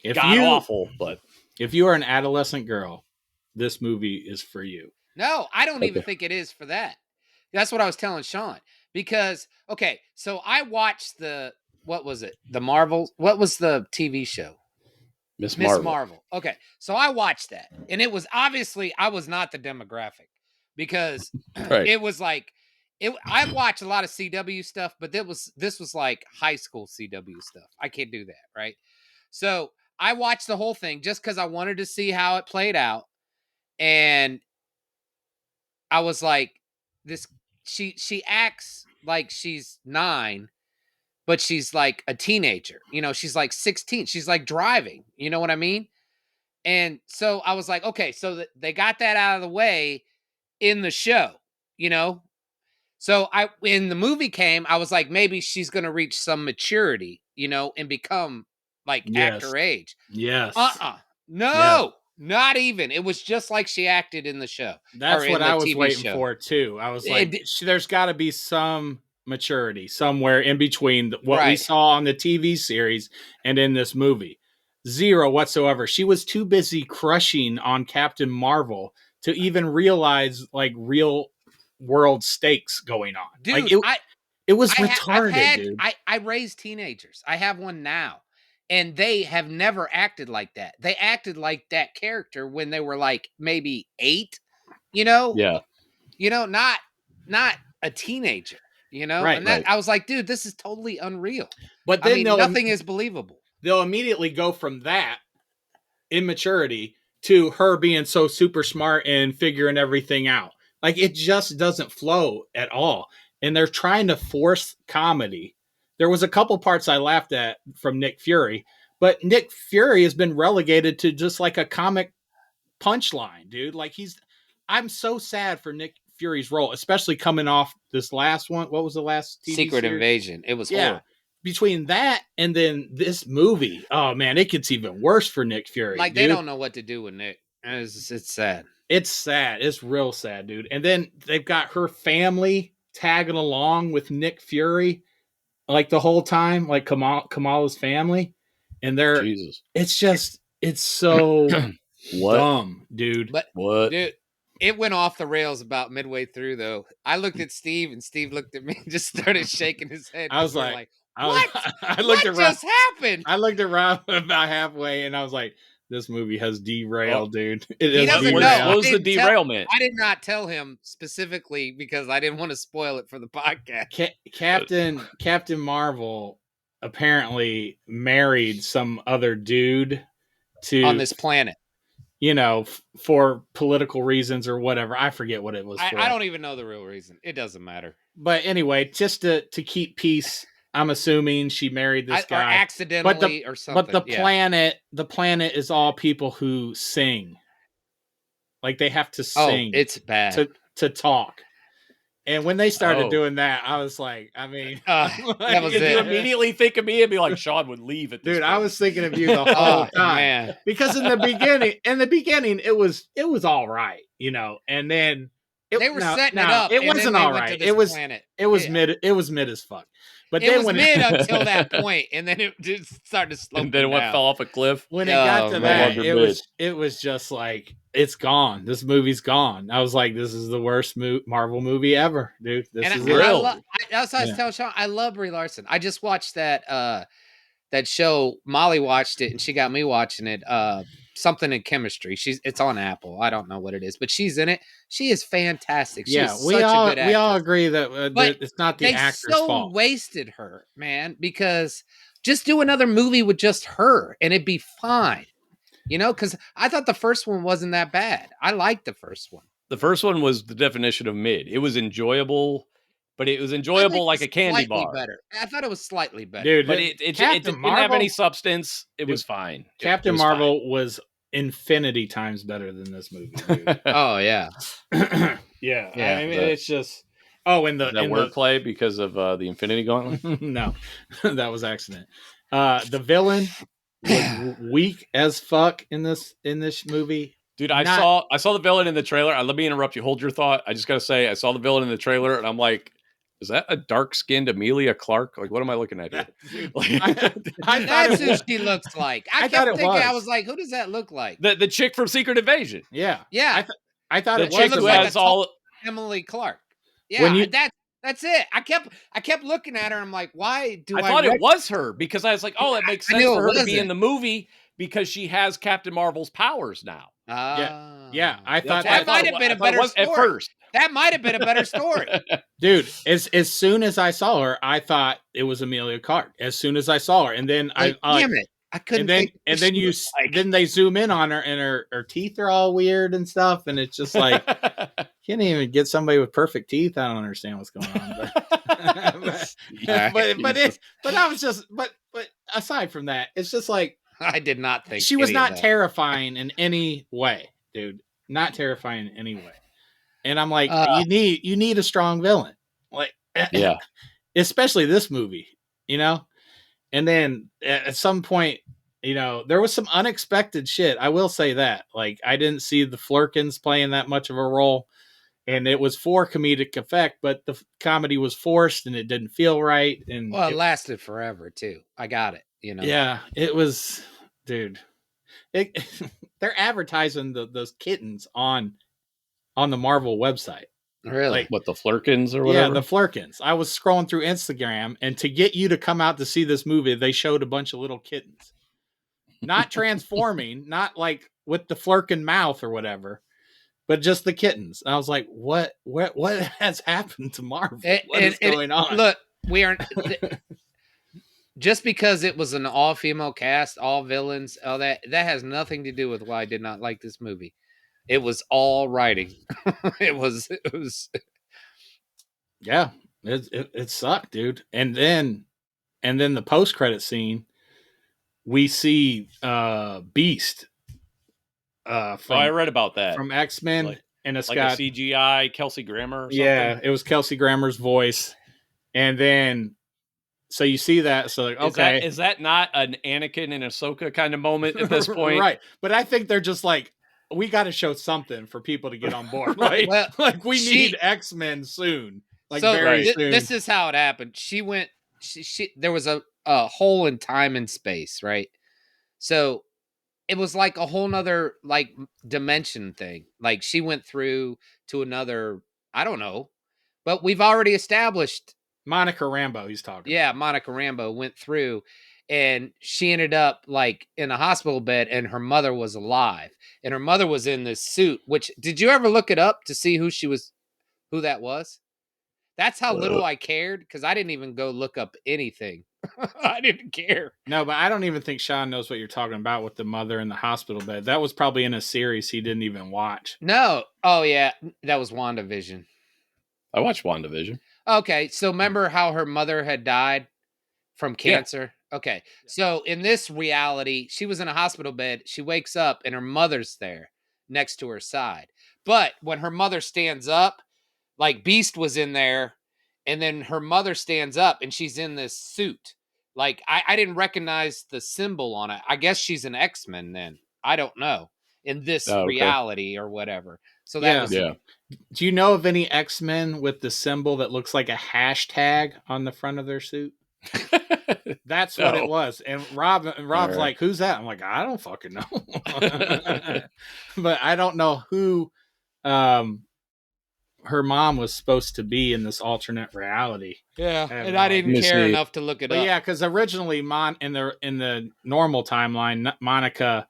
god awful, but if you are an adolescent girl, this movie is for you. No, I don't even think it is for that. That's what I was telling Sean. Because, so I watched what was it? The Marvel? What was the TV show? Miss Marvel. Okay, so I watched that. And it was obviously, I was not the demographic. Because it was like, I watched a lot of CW stuff, but this was like high school CW stuff. I can't do that, right? So I watched the whole thing just because I wanted to see how it played out. And I was like, she acts like she's 9, but she's like a teenager. She's like 16. She's like driving. You know what I mean? And so I was like, okay, so they got that out of the way in the show, So when the movie came, I was like, maybe she's going to reach some maturity, and become like actor age. Yes. No. Yes. Not even. It was just like she acted in the show. That's what I was waiting for too. I was like, there's got to be some maturity somewhere in between what we saw on the TV series and in this movie. Zero whatsoever. She was too busy crushing on Captain Marvel to even realize like real world stakes going on. Dude, like it was retarded, dude. I raised teenagers. I have one now. And they have never acted like that. They acted like that character when they were like maybe 8, you know? Yeah. You know, not a teenager, you know? Right, and that I was like, dude, this is totally unreal. But then nothing is believable. They'll immediately go from that immaturity to her being so super smart and figuring everything out. Like it just doesn't flow at all. And they're trying to force comedy. There was a couple parts I laughed at from Nick Fury, but Nick Fury has been relegated to just like a comic punchline, dude. Like I'm so sad for Nick Fury's role, especially coming off this last one. What was the last TV Secret series? Invasion. It was horrible. Between that and then this movie, oh man, it gets even worse for Nick Fury. Like, dude. They don't know what to do with Nick. It's sad. It's sad. It's real sad, dude. And then they've got her family tagging along with Nick Fury, like the whole time, like Kamala's family, and they're Jesus. It's so dumb, dude. But what? Dude, it went off the rails about midway through, though. I looked at Steve, and Steve looked at me and just started shaking his head. I was like, what? What just happened? I looked around about halfway, and I was like, this movie has derailed, dude. He doesn't know. What was the derailment? I did not tell him specifically because I didn't want to spoil it for the podcast. Captain Marvel apparently married some other dude on this planet. You know, for political reasons or whatever. I forget what it was for. I don't even know the real reason. It doesn't matter. But anyway, just to keep peace, I'm assuming she married this guy. Or accidentally or something. But the planet is all people who sing. Like they have to sing. Oh, it's bad. To talk. And when they started doing that, I was like, I mean, that was it. You immediately think of me and be like, Sean would leave at this dude. point. I was thinking of you the whole time, man. Because in the beginning, it was all right, you know, and then they were setting it up. It wasn't all right. It was mid. It was mid as fuck. But it was mid until that point, and then it just started to slow. And then it fell off a cliff. When it got to that, it was just like, it's gone. This movie's gone. I was like, this is the worst Marvel movie ever, dude. This is real. That's what I was telling Sean. I love Brie Larson. I just watched that show. Molly watched it, and she got me watching it. Something in Chemistry. It's on Apple. I don't know what it is, but she's in it. She is fantastic. She is such a good actress. We all agree that it's not the actor's fault. They wasted her, man, because just do another movie with just her, and it'd be fine. You know, because I thought the first one wasn't that bad. I liked the first one. The first one was the definition of mid. It was enjoyable, but it was enjoyable like a candy bar. Better. I thought it was slightly better. Dude, but it didn't have any substance. It was fine. Captain Marvel was infinity times better than this movie, dude. Oh, yeah. Yeah. I mean, it's just... Oh, and the wordplay because of the Infinity Gauntlet? No, that was accident. The villain was weak as fuck in this movie. Dude, I saw the villain in the trailer. Let me interrupt you. Hold your thought. I just gotta say, I saw the villain in the trailer, and I'm like, is that a dark-skinned Emilia Clarke? Like, what am I looking at here? That's who she looks like. I kept thinking, I was like, who does that look like? The chick from Secret Invasion. Yeah. Yeah. I thought it was like Emily Clark. Yeah, that's it. I kept looking at her. I'm like, why do I thought it was her because I was like, oh, it makes sense for her to be in the movie because she has Captain Marvel's powers now. Yeah. I thought that might have been a better story. At first. That might have been a better story. Dude, as soon as I saw her, I thought it was Emilia Clarke. As soon as I saw her, and then damn it, I couldn't. Then they zoom in on her, and her teeth are all weird and stuff, and it's just like can't even get somebody with perfect teeth. I don't understand what's going on. But I was just but aside from that, it's just like I did not think she was not terrifying in any way, dude. Not terrifying in any way. And I'm like, you need a strong villain, like, yeah, especially this movie, you know. And then at some point, you know, there was some unexpected shit. I will say that, like, I didn't see the Flurkins playing that much of a role and it was for comedic effect, but the comedy was forced and it didn't feel right. And well, it lasted forever too. I got it. Yeah, it was, dude. They're advertising those kittens on the Marvel website. Really? What, the Flurkins or whatever? Yeah, the Flurkins. I was scrolling through Instagram, and to get you to come out to see this movie, they showed a bunch of little kittens. Not transforming, not like with the Flurkin mouth or whatever, but just the kittens. And I was like, what has happened to Marvel? What is going on? Look, we aren't... just because it was an all-female cast, all villains, all that has nothing to do with why I did not like this movie. It was all writing. It was Yeah, it sucked, dude. And then the post-credit scene, we see Beast. I read about that from X-Men, and it's like got a CGI Kelsey Grammer. Or something. Yeah, it was Kelsey Grammer's voice, and then so you see that. So like, okay, is that not an Anakin and Ahsoka kind of moment at this point? Right? But I think they're just like, we got to show something for people to get on board. Right? Well, like we need X-Men soon. Like so very soon. This is how it happened. She went. She there was a hole in time and space, right? So it was like a whole nother like dimension thing. Like she went through to another. I don't know, but we've already established Monica Rambeau. He's talking. Yeah, about. Monica Rambeau went through, and she ended up like in a hospital bed, and her mother was alive, and her mother was in this suit. Which, did you ever look it up to see who that was? That's how little I cared, because I didn't even go look up anything. I didn't care. No, but I don't even think Sean knows what you're talking about with the mother in the hospital bed. That was probably in a series he didn't even watch. No. Oh, yeah. That was WandaVision. I watched WandaVision. Okay. So remember how her mother had died from cancer? Yeah. Okay. So in this reality, she was in a hospital bed. She wakes up and her mother's there next to her side. But when her mother stands up, like Beast was in there, and then her mother stands up and she's in this suit. Like I didn't recognize the symbol on it. I guess she's an X-Men then. I don't know. In this reality or whatever. So that was Do you know of any X-Men with the symbol that looks like a hashtag on the front of their suit? That's what it was. And Rob's like, who's that? I'm like, I don't fucking know. But I don't know who her mom was supposed to be in this alternate reality. Yeah, and I didn't care enough to look it up. Yeah, because originally in the normal timeline, Monica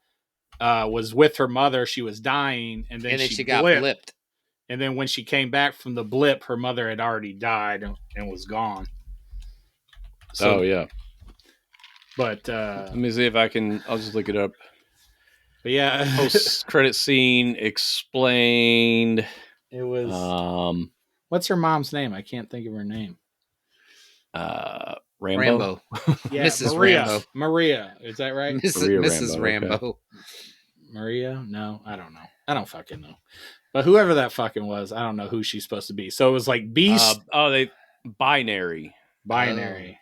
was with her mother. She was dying, and then she got blipped. And then when she came back from the blip, her mother had already died and was gone. So, yeah. But let me see if I can. I'll just look it up. But yeah, post-credit scene explained. It was what's her mom's name? I can't think of her name. Rambeau. Yeah, Mrs. Maria. Rambeau. Maria, is that right? Mrs. Rambeau. Okay. Maria? No, I don't know. I don't fucking know. But whoever that fucking was, I don't know who she's supposed to be. So it was like Beast. They binary.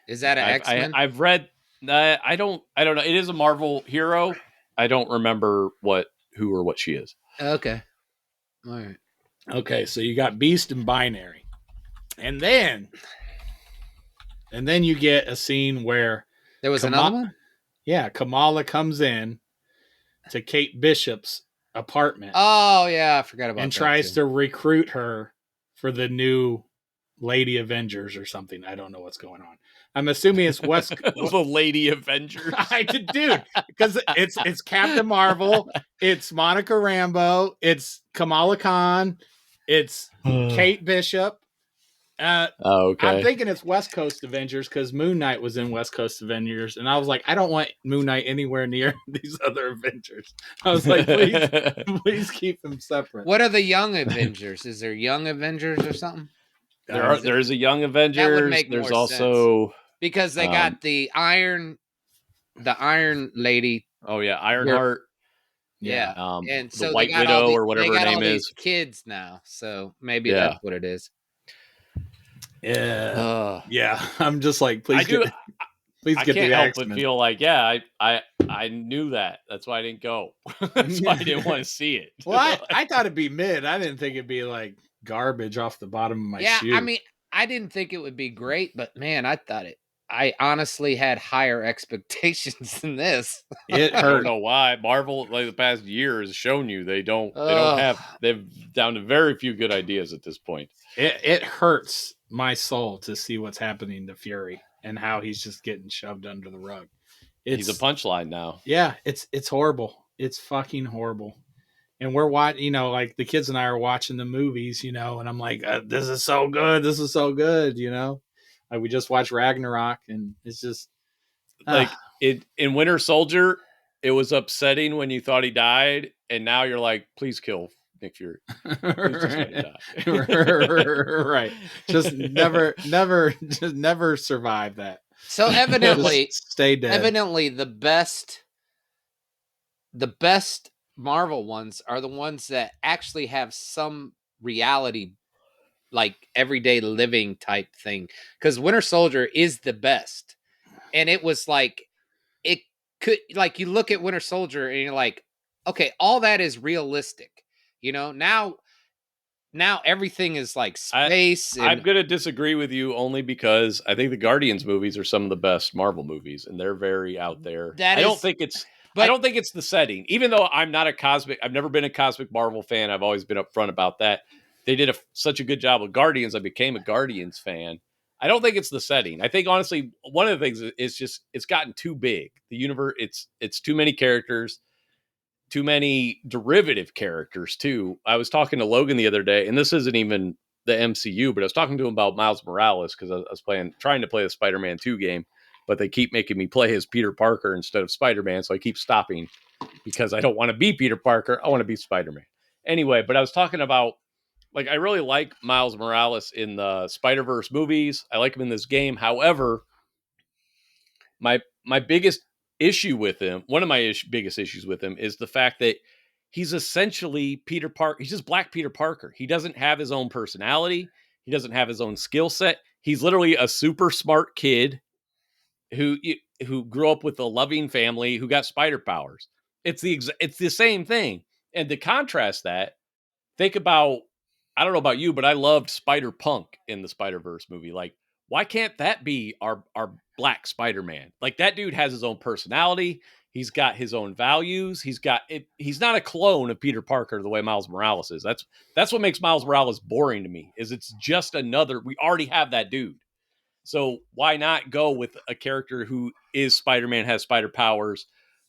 Is that an X-Men? I've read. I don't know. It is a Marvel hero. I don't remember who or what she is. Okay. All right. Okay, so you got Beast and Binary. And then you get a scene where there was another one? Yeah, Kamala comes in to Kate Bishop's apartment. Oh, yeah, I forgot about that. And tries to recruit her for the new Lady Avengers or something. I don't know what's going on. I'm assuming it's the Lady Avengers. Dude, because it's Captain Marvel, it's Monica Rambeau, it's Kamala Khan, it's Kate Bishop. Okay. I'm thinking it's West Coast Avengers because Moon Knight was in West Coast Avengers, and I was like, I don't want Moon Knight anywhere near these other Avengers. I was like, please keep them separate. What are the Young Avengers? Is there Young Avengers or something? There is a Young Avengers. That would make There's more also sense. Because they got the Iron Lady. Oh yeah, Ironheart. Yeah, and the so White Widow or whatever her name is. Kids now, so maybe that's what it is. Yeah, yeah. I'm just like, please get I can't help but feel like, I knew that. That's why I didn't go. That's why I didn't want to see it. Well, I thought it'd be mid. I didn't think it'd be like garbage off the bottom of my shoe. I mean, I didn't think it would be great, but man, I honestly had higher expectations than this. It hurt. I don't know why. Marvel, like the past year, has shown you they've down to very few good ideas at this point. It hurts my soul to see what's happening to Fury and how he's just getting shoved under the rug. He's a punchline now. Yeah, it's horrible. It's fucking horrible. And we're watching, like the kids and I are watching the movies, and I'm like, this is so good. This is so good, Like we just watched Ragnarok, and it's just like in Winter Soldier, it was upsetting when you thought he died, and now you're like, please kill Nick Fury. Please just let him die. Right. Just never survive that. So evidently, stay dead. Evidently, the best Marvel ones are the ones that actually have some reality, like everyday living type thing. Because Winter Soldier is the best, and it was like it could, like, you look at Winter Soldier and you're like, okay, all that is realistic. Now everything is like space. I'm going to disagree with you only because I think the Guardians movies are some of the best Marvel movies, and they're very out there. I don't think it's the setting, even though I've never been a cosmic Marvel fan. I've always been upfront about that. They did such a good job with Guardians. I became a Guardians fan. I don't think it's the setting. I think, honestly, one of the things is just it's gotten too big. The universe, it's too many characters, too many derivative characters too. I was talking to Logan the other day, and this isn't even the MCU, but I was talking to him about Miles Morales because I was trying to play the Spider-Man 2 game, but they keep making me play as Peter Parker instead of Spider-Man, so I keep stopping because I don't want to be Peter Parker. I want to be Spider-Man. Anyway, but I was talking about, like, I really like Miles Morales in the Spider-Verse movies. I like him in this game. However, my biggest issue with him, one of my biggest issues with him, is the fact that he's essentially Peter Parker. He's just Black Peter Parker. He doesn't have his own personality. He doesn't have his own skill set. He's literally a super smart kid who grew up with a loving family who got spider powers. It's the same thing. And to contrast that, think about, I don't know about you, but I loved Spider-Punk in the Spider-Verse movie. Like, why can't that be our Black Spider-Man? Like, that dude has his own personality. He's got his own values. He's not a clone of Peter Parker the way Miles Morales is. That's what makes Miles Morales boring to me, is it's just we already have that dude. So why not go with a character who is Spider-Man, has spider powers,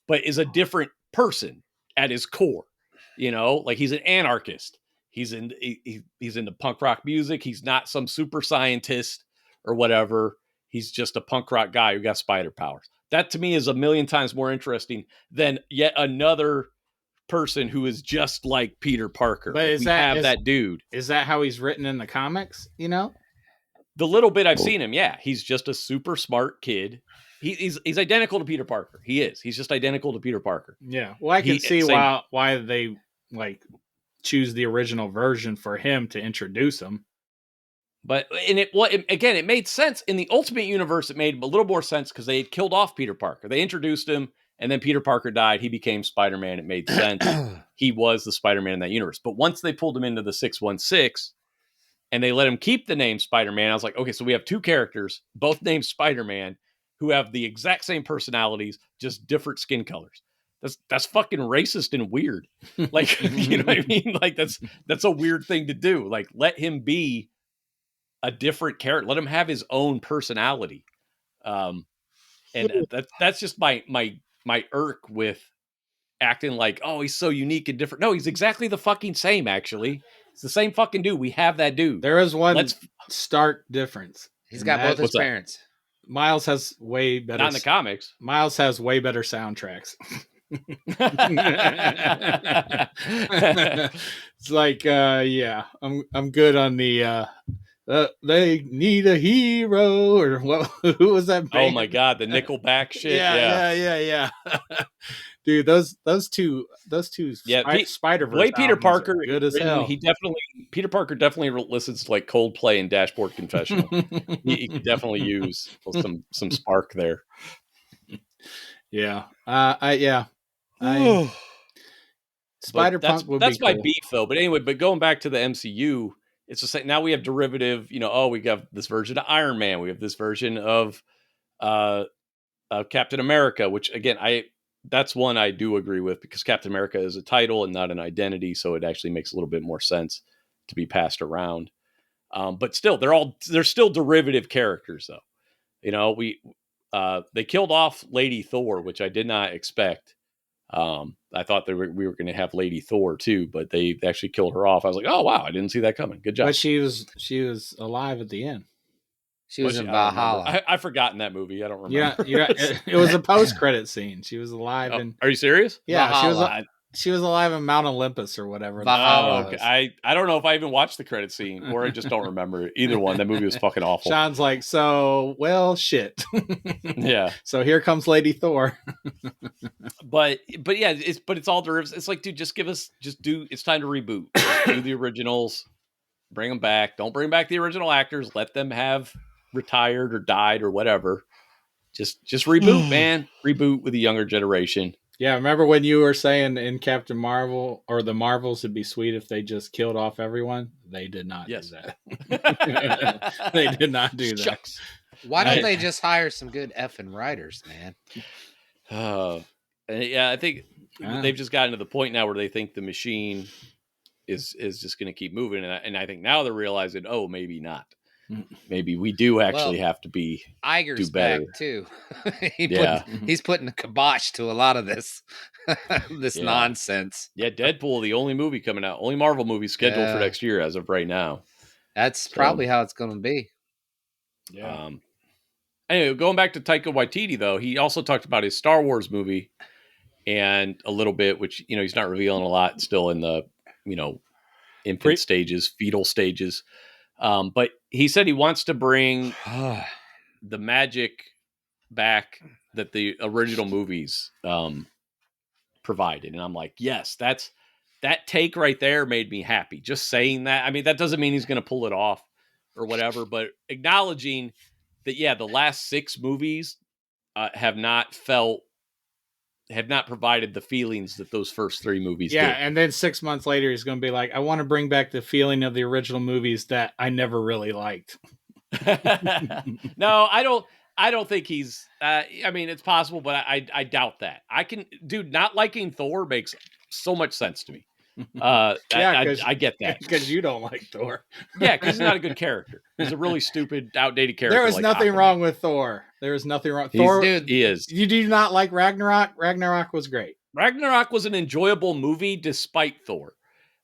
but is a different person at his core? Like, he's an anarchist. He's into punk rock music. He's not some super scientist or whatever. He's just a punk rock guy who got spider powers. That to me is a million times more interesting than yet another person who is just like Peter Parker. But that dude. Is that how he's written in the comics? The little bit I've seen him, yeah, he's just a super smart kid. He's identical to Peter Parker. He is. He's just identical to Peter Parker. Yeah. Well, I can see why they choose the original version for him to introduce him. But it made sense in the Ultimate Universe. It made a little more sense because they had killed off Peter Parker. They introduced him, and then Peter Parker died. He became Spider-Man. It made sense. He was the Spider-Man in that universe. But once they pulled him into the 616, and they let him keep the name Spider-Man, I was like, okay, so we have two characters, both named Spider-Man, who have the exact same personalities, just different skin colors. That's fucking racist and weird. Like, you know what I mean? Like, that's a weird thing to do. Like, let him be a different character. Let him have his own personality. And that's just my irk with acting like, oh, he's so unique and different. No, he's exactly the fucking same, actually. It's the same fucking dude. We have that dude. There is one stark difference. He's got both his parents. Miles has way better. Not in the comics. Miles has way better soundtracks. It's like, yeah, I'm good on the they need a hero, or what? Who was that band? Oh my god, the Nickelback shit. Yeah. Dude, those two Spider-Verse. Way Peter Parker good as hell. Peter Parker definitely listens to like Coldplay and Dashboard Confessional. he could definitely use some spark there. Yeah. Spider-Punk would be that's my cool. beef though. But anyway, going back to the MCU, it's the same. Now we have derivative, we got this version of Iron Man. We have this version of Captain America, which again, that's one I do agree with, because Captain America is a title and not an identity. So it actually makes a little bit more sense to be passed around. But still, they're still derivative characters though. They killed off Lady Thor, which I did not expect. I thought we were going to have Lady Thor too, but they actually killed her off. I was like, oh wow, I didn't see that coming. Good job. But she was alive at the end. She was in Valhalla. I've forgotten that movie. I don't remember. Yeah, it was a post-credit scene. She was alive in. Are you serious? Yeah, Valhalla. she was alive in Mount Olympus or whatever. Valhalla. Okay. I don't know if I even watched the credit scene, or I just don't remember either one. That movie was fucking awful. Sean's like, shit. Yeah. So here comes Lady Thor. But yeah, it's all derivatives. It's like, dude, it's time to reboot. Do the originals, bring them back. Don't bring back the original actors. Let them have retired or died or whatever. Just reboot, man. Reboot with a younger generation. Yeah, remember when you were saying in Captain Marvel or the Marvels, it'd be sweet if they just killed off everyone? They did not do that. They did not do that. Shucks. Why don't they just hire some good effing writers, man? Yeah, I think they've just gotten to the point now where they think the machine is just going to keep moving, and I think now they're realizing, oh, maybe not. Maybe we do actually have to be Iger's do better. back too. He's putting a kibosh to a lot of this nonsense. Yeah, Deadpool, the only movie coming out, only Marvel movie scheduled for next year as of right now. That's probably how it's going to be. Yeah. Anyway, going back to Taika Waititi, though, he also talked about his Star Wars movie and a little bit, which he's not revealing a lot, still in the infant stages, fetal stages. But he said he wants to bring the magic back that the original movies provided. And I'm like, yes, that take right there made me happy. Just saying that. I mean, that doesn't mean he's going to pull it off or whatever, but acknowledging that, yeah, the last 6 movies have not provided the feelings that those first 3 movies did. And then 6 months later, he's going to be like, I want to bring back the feeling of the original movies that I never really liked. No, I don't think he's, I mean, it's possible, but I doubt that. Not liking Thor makes so much sense to me. I get that. Because you don't like Thor. Yeah, because he's not a good character. He's a really stupid, outdated character. There was nothing wrong with Thor. There was nothing wrong. Thor, he is. You do not like Ragnarok? Ragnarok was great. Ragnarok was an enjoyable movie despite Thor.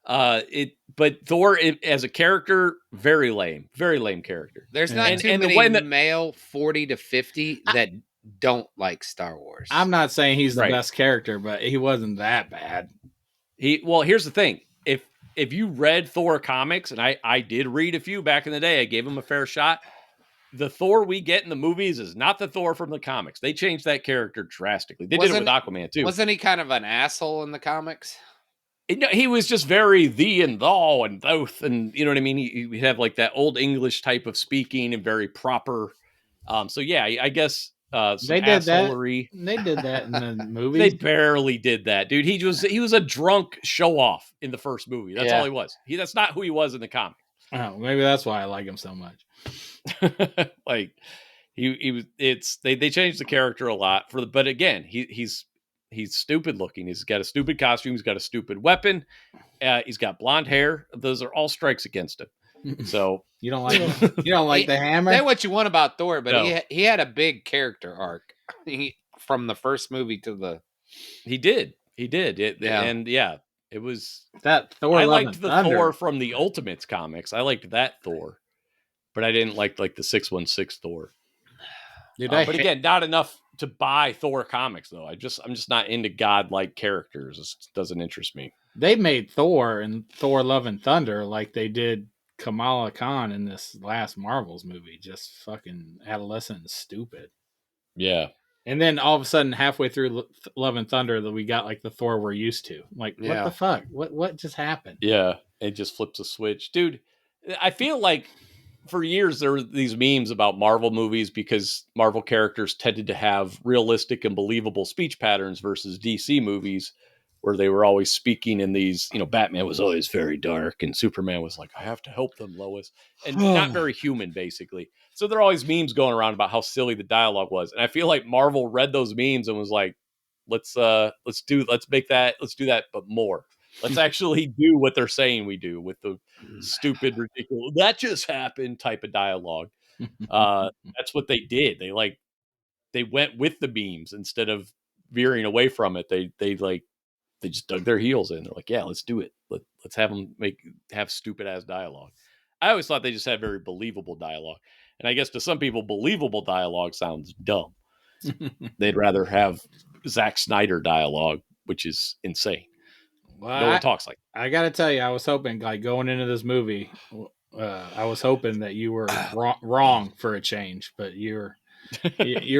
But Thor as a character, very lame character. There's not too many male 40 to 50 that don't like Star Wars. I'm not saying he's the best character, but he wasn't that bad. Here's the thing. If you read Thor comics, and I did read a few back in the day, I gave him a fair shot. The Thor we get in the movies is not the Thor from the comics. They changed that character drastically. They did it with Aquaman too. Wasn't he kind of an asshole in the comics? He was just very thee and thou and thoth, and you know what I mean? He'd have like that old English type of speaking and very proper. So yeah, I guess they did assholery. They did that in the movies. They barely did that, dude. He was a drunk show off in the first movie. That's all he was. That's not who he was in the comic. Oh, maybe that's why I like him so much. Like they changed the character a lot but again, he's stupid looking. He's got a stupid costume. He's got a stupid weapon. He's got blonde hair. Those are all strikes against him. So you don't like the hammer? Say what you want about Thor, but no. he had a big character arc. From the first movie to the. He did. And it was that Thor. I liked the Thor from the Ultimates comics. I liked that Thor, but I didn't like the 616 Thor. But again, not enough to buy Thor comics though. I'm just not into godlike characters. It doesn't interest me. They made Thor and Thor: Love and Thunder like they did Kamala Khan in this last Marvels movie. Just fucking adolescent and stupid. Yeah. And then all of a sudden, halfway through Love and Thunder, that we got like the Thor we're used to. Like, what the fuck? What just happened? Yeah, it just flips a switch, dude. I feel like for years there were these memes about Marvel movies because Marvel characters tended to have realistic and believable speech patterns versus DC movies, where they were always speaking in these, Batman was always very dark and Superman was like, I have to help them, Lois, and not very human, basically. So there are always memes going around about how silly the dialogue was. And I feel like Marvel read those memes and was like, let's do that, but more. Let's actually do what they're saying we do with the stupid, ridiculous, that just happened type of dialogue. That's what they did. They went with the memes instead of veering away from it. They just dug their heels in. They're like, yeah, let's do it. Let's have them have stupid ass dialogue. I always thought they just had very believable dialogue. And I guess to some people, believable dialogue sounds dumb. They'd rather have Zack Snyder dialogue, which is insane. Well, no one talks like that. I got to tell you, I was hoping, like, going into this movie, I was hoping that you were wrong for a change, but you're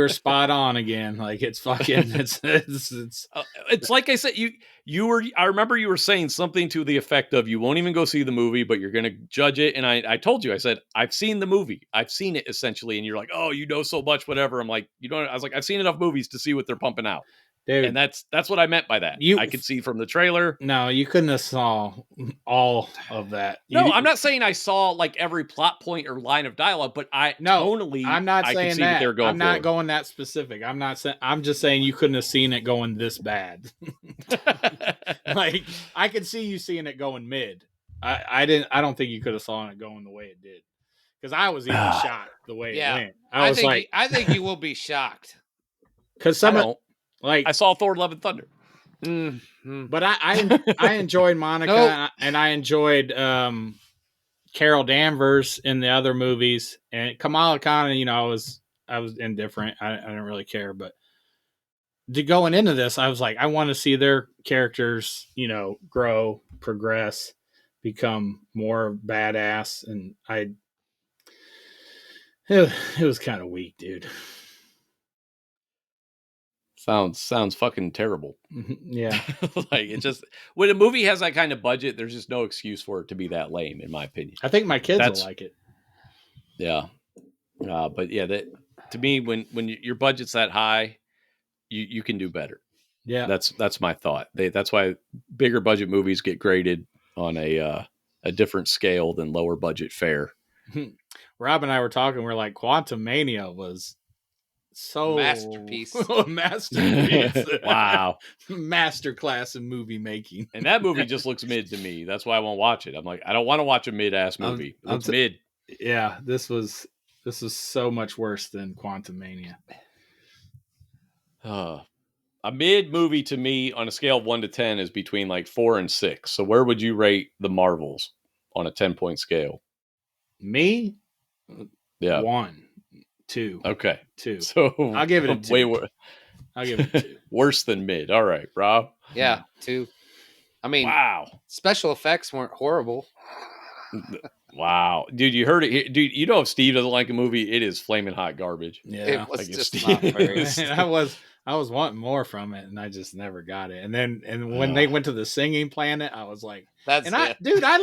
spot on again. Like, it's fucking, it's like I said, I remember you were saying something to the effect of, you won't even go see the movie, but you're going to judge it. And I told you, I said, I've seen the movie. I've seen it essentially. And you're like, oh, you know so much, whatever. I'm like, I was like, I've seen enough movies to see what they're pumping out. Dude, and that's what I meant by that. I could see from the trailer. No, you couldn't have saw all of that. I'm not saying I saw like every plot point or line of dialogue, but tonally, I'm not saying I could see that. what they're going I'm not going that specific. I'm not saying. I'm just saying you couldn't have seen it going this bad. Like, I could see you seeing it going mid. I didn't. I don't think you could have saw it going the way it did, because I was even shocked the way it went. I think you will be shocked because I saw Thor: Love and Thunder. Mm-hmm. But I enjoyed Monica, and I enjoyed Carol Danvers in the other movies, and Kamala Khan. I was indifferent. I didn't really care, but going into this, I was like, I want to see their characters, grow, progress, become more badass, and it was kind of weak, dude. Sounds fucking terrible. Yeah. Like, it just, when a movie has that kind of budget, there's just no excuse for it to be that lame, in my opinion. I think my kids will like it. Yeah. But yeah, that, to me, when your budget's that high, you can do better. Yeah. That's my thought. That's why bigger budget movies get graded on a different scale than lower budget fare. Rob and I were talking, we're like, Quantumania was so masterpiece. Wow. Masterclass in movie making. And that movie just looks mid to me. That's why I won't watch it. I'm like, I don't want to watch a mid-ass movie. It looks mid. Yeah, this was so much worse than Quantumania. A mid movie to me on a scale of 1 to 10 is between like 4 and 6. So where would you rate the Marvels on a 10-point scale? Me? Yeah. 1. 2. Okay. 2. So I'll give it a 2. Way worse. I'll give it a 2. Worse than mid. All right, Rob. Yeah, 2. I mean, wow. Special effects weren't horrible. Wow, dude, you heard it, dude. If Steve doesn't like a movie, it is flaming hot garbage. Yeah, it was just not very. I was wanting more from it, and I just never got it. And when they went to the singing planet, I was like, I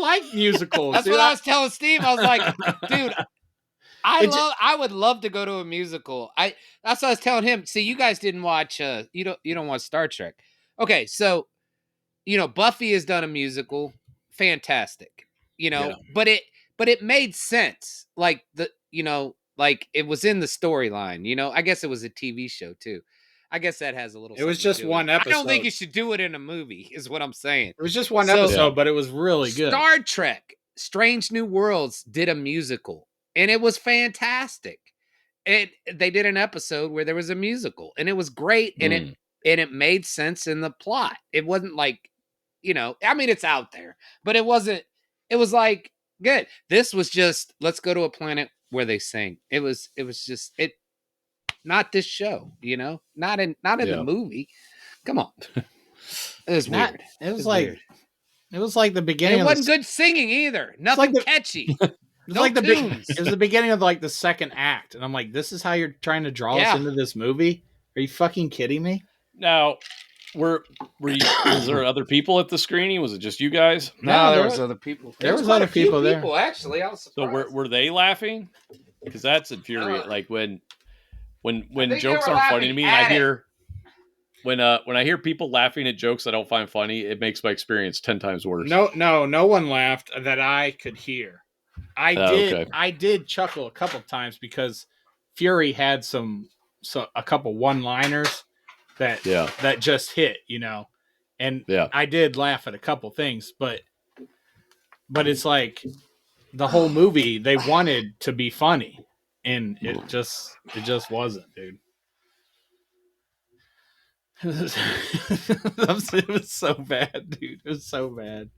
like musicals. That's what I was telling Steve. I was like, dude, I would love to go to a musical. That's what I was telling him. See, you guys didn't watch. You don't watch Star Trek. Okay, so Buffy has done a musical, fantastic. But it made sense. Like like it was in the storyline. I guess it was a TV show too. I guess that has a little. It was just one episode. I don't think you should do it in a movie. Is what I'm saying. It was just one episode, but it was really good. Star Trek: Strange New Worlds did a musical, and it was fantastic. They did an episode where there was a musical, and it was great, and it made sense in the plot. It wasn't like, I mean, it's out there, but it wasn't. It was like good. This was just, let's go to a planet where they sing. It was just it. Not this show, not in the movie. Come on, it was weird. It was like weird. It was like the beginning. And it wasn't good singing either. Nothing catchy. It was it was the beginning of like the second act, and I'm like, this is how you're trying to draw us into this movie? Are you fucking kidding me? Now, was there other people at the screening? Was it just you guys? No, there was other people. There was other people there. Actually, I was surprised. So were they laughing? Because that's infuriating. Like when jokes aren't funny to me, and I hear when I hear people laughing at jokes I don't find funny, it makes my experience 10 times worse. No one laughed that I could hear. I did chuckle a couple times because Fury had a couple one-liners that just hit, and I did laugh at a couple things, but it's like the whole movie they wanted to be funny, and it just wasn't, dude. It was so bad, dude. It was so bad.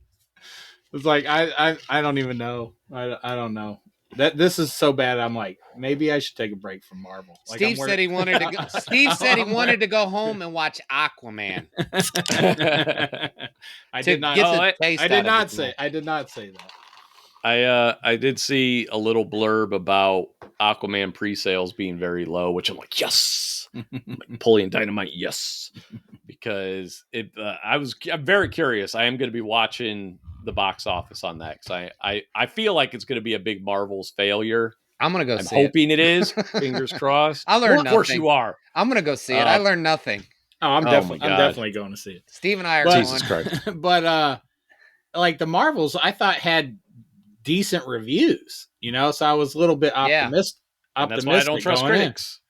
It was like I don't even know. I don't know. This is so bad. I'm like, maybe I should take a break from Marvel. Steve said he wanted to go. Steve said he wanted to go home and watch Aquaman. I did not say that. I did see a little blurb about Aquaman pre-sales being very low, which I'm like, yes, like Napoleon Dynamite, yes, because I'm very curious. I am going to be watching the box office on that because I feel like it's going to be a big Marvel's failure. I'm going to go. I'm hoping it is. Fingers crossed. I learned nothing. Of course you are. I'm going to go see it. I learned nothing. Oh, I'm definitely going to see it. Steve and I are Jesus Christ. But like the Marvels, I thought had decent reviews, so I was a little bit optimistic. That's why I don't trust critics.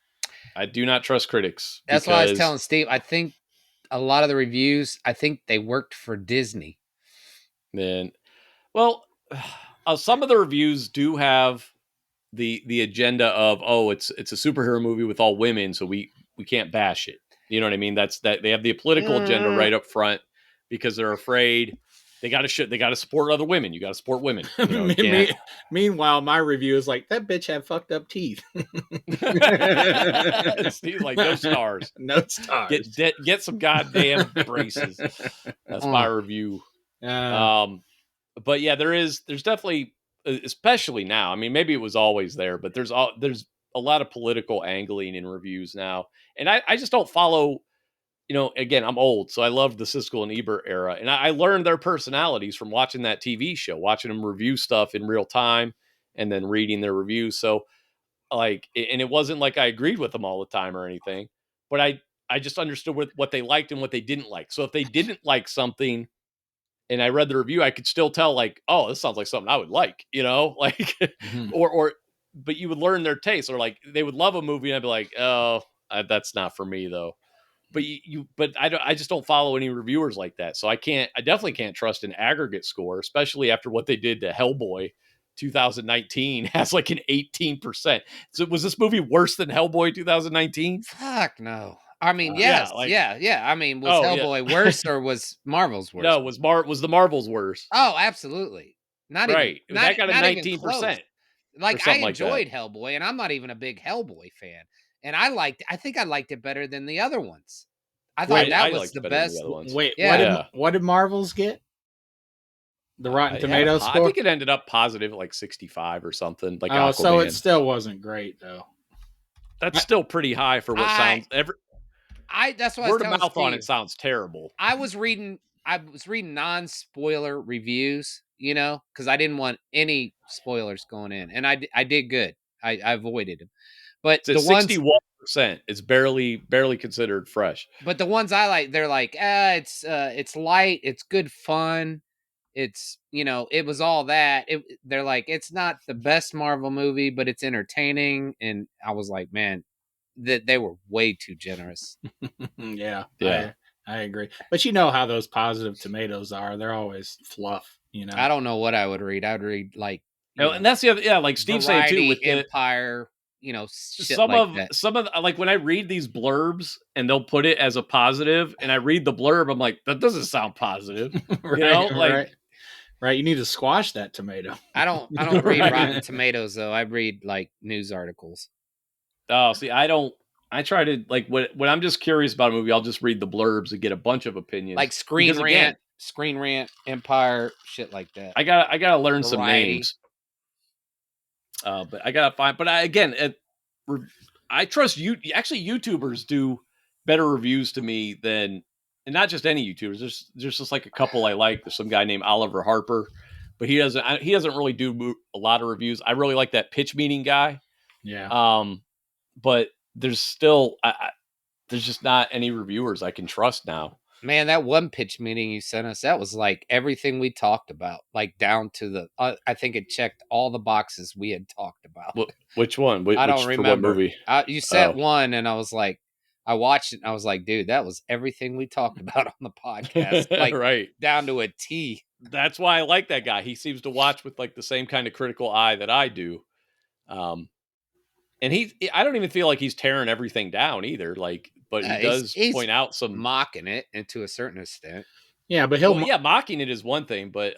I do not trust critics. That's why I was telling Steve, I think a lot of the reviews, I think they worked for Disney. Then, well, some of the reviews do have the agenda of, it's a superhero movie with all women, so we can't bash it. You know what I mean? That's that they have the political agenda right up front because they're afraid. They got to support other women. You got to support women. Meanwhile, my review is like, that bitch had fucked up teeth. Steve's like, no stars. No stars. Get some goddamn braces. That's my review. But yeah, there's definitely, especially now. I mean, maybe it was always there, but there's a lot of political angling in reviews now, and I just don't follow. Again, I'm old, so I loved the Siskel and Ebert era, and I learned their personalities from watching that TV show, watching them review stuff in real time, and then reading their reviews. So, and it wasn't like I agreed with them all the time or anything, but I just understood what they liked and what they didn't like. So if they didn't like something, and I read the review, I could still tell, like, oh, this sounds like something I would like, but you would learn their taste, or like they would love a movie, and I'd be like, oh, that's not for me though. But I just don't follow any reviewers like that. So I definitely can't trust an aggregate score, especially after what they did to Hellboy 2019 has like an 18%. So was this movie worse than Hellboy 2019? Fuck no. I mean, yes. Yeah. I mean, was Hellboy worse or was Marvel's worse? No, was the Marvel's worse? Oh, absolutely. Not right. Even. That got a 19%. Like I enjoyed Hellboy, and I'm not even a big Hellboy fan. And I think I liked it better than the other ones. I thought that was the best. Wait, what did Marvel's get? The Rotten Tomatoes score? I think it ended up positive at like 65 or something. Like, so it still wasn't great though. That's still pretty high for what sounds. That's why word of mouth on it sounds terrible. I was reading non-spoiler reviews, because I didn't want any spoilers going in, and I did good. I avoided them. But it's the 61%. It's barely considered fresh. But the ones I like, they're like, it's light, it's good fun, it's it was all that. They're like, it's not the best Marvel movie, but it's entertaining. And I was like, man, that they were way too generous. Yeah. I agree. But you know how those positive tomatoes are. They're always fluff, I don't know what I would read. I would read like, and that's the other, like Steve said too, with Empire, shit some of like when I read these blurbs and they'll put it as a positive, and I read the blurb, I'm like, that doesn't sound positive. Right. You need to squash that tomato. I don't read Rotten Tomatoes though. I read like news articles. Oh, see, I try to, like, when I'm just curious about a movie, I'll just read the blurbs and get a bunch of opinions. Like Screen Rant, Empire, shit like that. I gotta learn some names. But I gotta find. But I trust you. Actually, YouTubers do better reviews to me than, and not just any YouTubers. There's just like a couple I like. There's some guy named Oliver Harper, but he doesn't really do a lot of reviews. I really like that Pitch Meeting guy. Yeah. But there's still there's just not any reviewers I can trust now. Man, that one pitch meeting you sent us, that was like everything we talked about, like down to the. I think it checked all the boxes we had talked about. Which one? I don't remember. For what movie? You sent one, and I was like, I watched it, and I was like, dude, that was everything we talked about on the podcast, like right down to a T. That's why I like that guy. He seems to watch with like the same kind of critical eye that I do. And I don't even feel like he's tearing everything down either. Like, but he does point out some mocking it, and to a certain extent. Yeah, but mocking it is one thing, but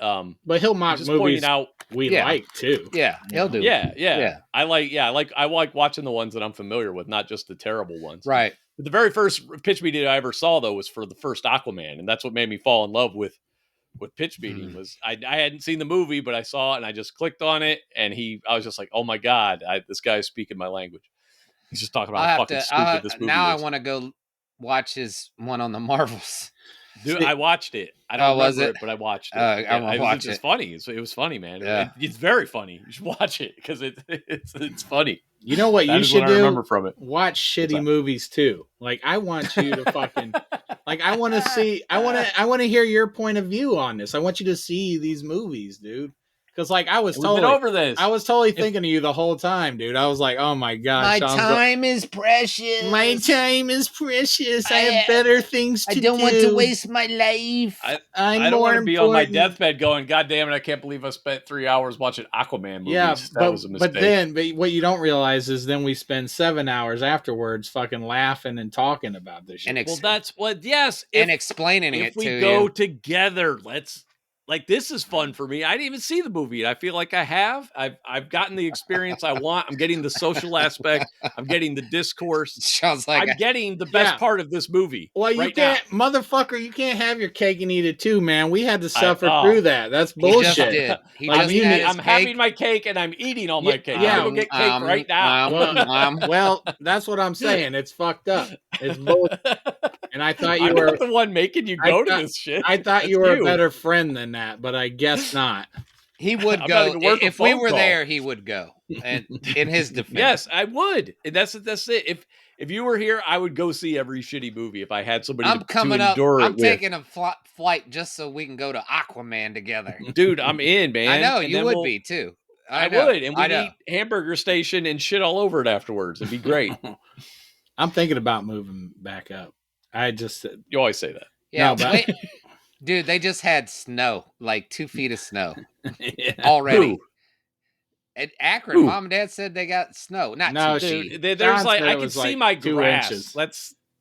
he'll mock just movies pointing out like too. Yeah, he'll do. Yeah. I like watching the ones that I'm familiar with, not just the terrible ones. Right. But the very first pitch meeting I ever saw though was for the first Aquaman, and that's what made me fall in love with pitch meeting. Was I hadn't seen the movie, but I saw it and I just clicked on it, and I was just like, oh my god, this guy is speaking my language. He's just talking about how fucking stupid this movie now is. I want to go watch his one on the Marvels. Dude, I watched it. I don't remember it, but I watched it. I watched it. It's funny. It was funny, man. Yeah. It's very funny. You should watch it because it's funny. You know what you should do? I remember from it. Watch shitty movies too. Like I want you to fucking like I want to see. I want to hear your point of view on this. I want you to see these movies, dude. Because like we've been over this. I was totally thinking of you the whole time, dude. I was like, oh my god, my time is precious. My time is precious. I have better things to do. I don't want to waste my life. I don't want to be on my deathbed going, God damn it, I can't believe I spent 3 hours watching Aquaman movies. Yeah, that was a mistake. But what you don't realize is then we spend 7 hours afterwards fucking laughing and talking about this shit. Well, that's what, yes. And explaining it to you. If we go together, like, this is fun for me. I didn't even see the movie. I feel like I have. I've gotten the experience I want. I'm getting the social aspect. I'm getting the discourse. Sounds like I'm getting the best part of this movie. Well, you can't, motherfucker. You can't have your cake and eat it too, man. We had to suffer through that. That's bullshit. I'm having my cake and I'm eating all my cake. I'm gonna get cake right now. Well, that's what I'm saying. It's fucked up. It's bullshit. And I thought you were the one making you go to this shit. I thought you were a better friend than that, but I guess not. He would go if we were there. He would go, and in his defense, yes, I would. And that's it. If you were here, I would go see every shitty movie if I had somebody. I'm coming to endure up. I'm it taking a flight just so we can go to Aquaman together, dude. I'm in, man. I know you would be too. I would, and we'd eat Hamburger Station and shit all over it afterwards. It'd be great. I'm thinking about moving back up. I just you always say that. Yeah, no, but dude, they just had snow, like 2 feet of snow already. Who? At Akron, Mom and Dad said they got snow. Not 2 feet. There's like I can see my grass.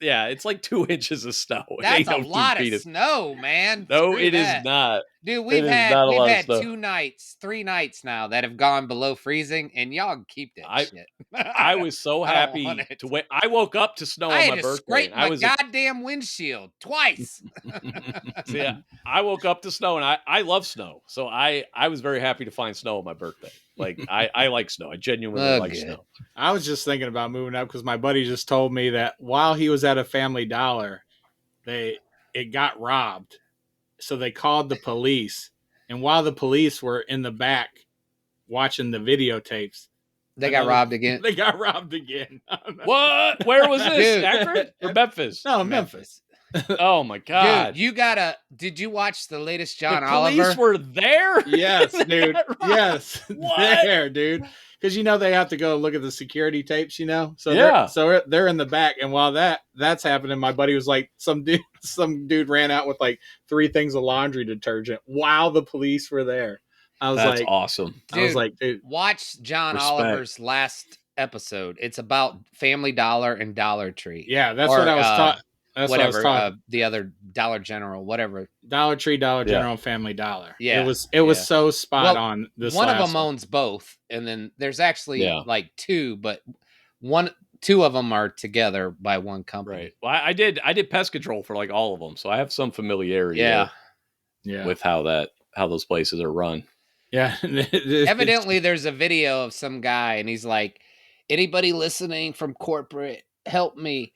It's like 2 inches of snow. That's a lot of snow, man. No, it is not. Dude, we've had 2 nights, 3 nights now that have gone below freezing, and y'all can keep that shit. I was so happy to wait. I woke up to snow on my birthday. Scrape my goddamn windshield twice. So yeah, I woke up to snow, and I love snow, so I was very happy to find snow on my birthday. Like I like snow. I genuinely like snow. I was just thinking about moving up because my buddy just told me that while he was at a Family Dollar, it got robbed. So they called the police, and while the police were in the back watching the videotapes, they got robbed again. They got robbed again. What? Where was this? Akron or Memphis? No, Memphis. Oh my god! Dude, did you watch the latest John Oliver? The police were there. Yes, dude. Yes, there, dude. Because they have to go look at the security tapes, So they're in the back, and while that's happening, my buddy was like, some dude ran out with like 3 things of laundry detergent while the police were there. That's awesome. Dude, I was like, dude, watch John Oliver's last episode. It's about Family Dollar and Dollar Tree. Yeah, that's what I was taught. That's whatever, what I was taught. The other Dollar General, whatever. Dollar Tree, Dollar General, Family Dollar. Yeah. It was so spot on. One of them owns both, and then there's actually like 2, but 2 of them are together by one company. Right. Well, I did pest control for like all of them, so I have some familiarity with how those places are run. Yeah. Evidently there's a video of some guy and he's like, anybody listening from corporate, help me.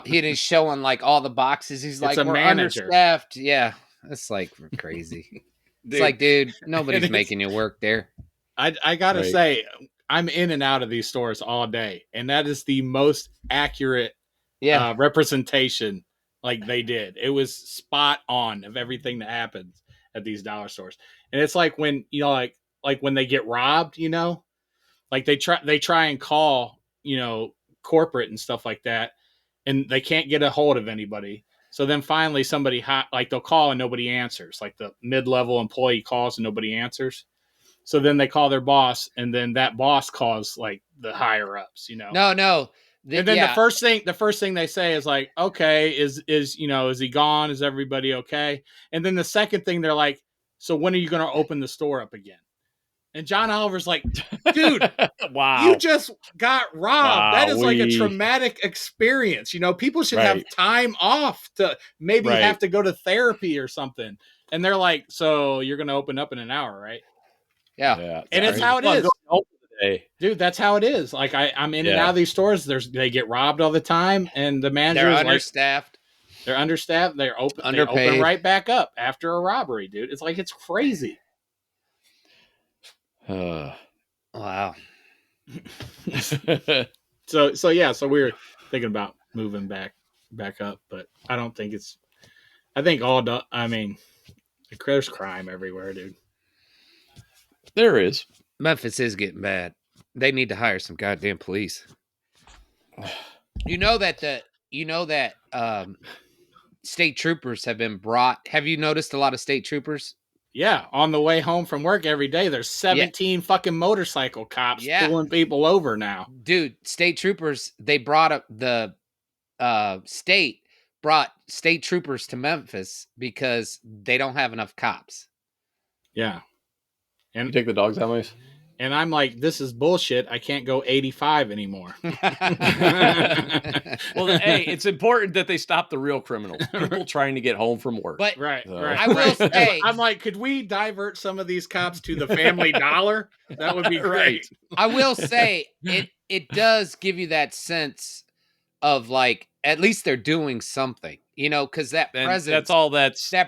He's showing like all the boxes. He's like, we're understaffed. Yeah. It's like crazy. It's like, dude, nobody's making you work there. I gotta say, I'm in and out of these stores all day, and that is the most accurate representation like they did. It was spot on of everything that happens at these dollar stores. And it's like when, you know, like when they get robbed, you know, like they try and call, you know, corporate and stuff like that, and they can't get a hold of anybody. So then finally somebody like they'll call and nobody answers. Like the mid-level employee calls and nobody answers. So then they call their boss, and then that boss calls like the higher ups, you know. No. And then the first thing they say is like, okay, is you know, is he gone? Is everybody okay? And then the second thing they're like, so when are you going to open the store up again? And John Oliver's like, dude, wow, you just got robbed. That is like a traumatic experience. You know, people should have time off to maybe have to go to therapy or something. And they're like, so you're going to open up in an hour, right? Yeah. And it's how it is. Dude, that's how it is. Like I'm in and out of these stores. They get robbed all the time, and the managers they're understaffed. They're understaffed. They're open. Underpaid. They open right back up after a robbery, dude. It's like it's crazy. Wow. So we were thinking about moving back up, but I don't think it's. I think there's crime everywhere, dude. There is. Memphis is getting bad. They need to hire some goddamn police. You know that state troopers have been brought. Have you noticed a lot of state troopers? Yeah, on the way home from work every day, there's 17 fucking motorcycle cops pulling people over now. Dude, state troopers, they brought up the state troopers to Memphis because they don't have enough cops. Yeah. And you take the dogs out, Mace? And I'm like, this is bullshit. I can't go 85 anymore. Well, hey, it's important that they stop the real criminals. People trying to get home from work. But right. I will say, I'm like, could we divert some of these cops to the Family Dollar? That would be great. I will say it does give you that sense of like, at least they're doing something, you know, because that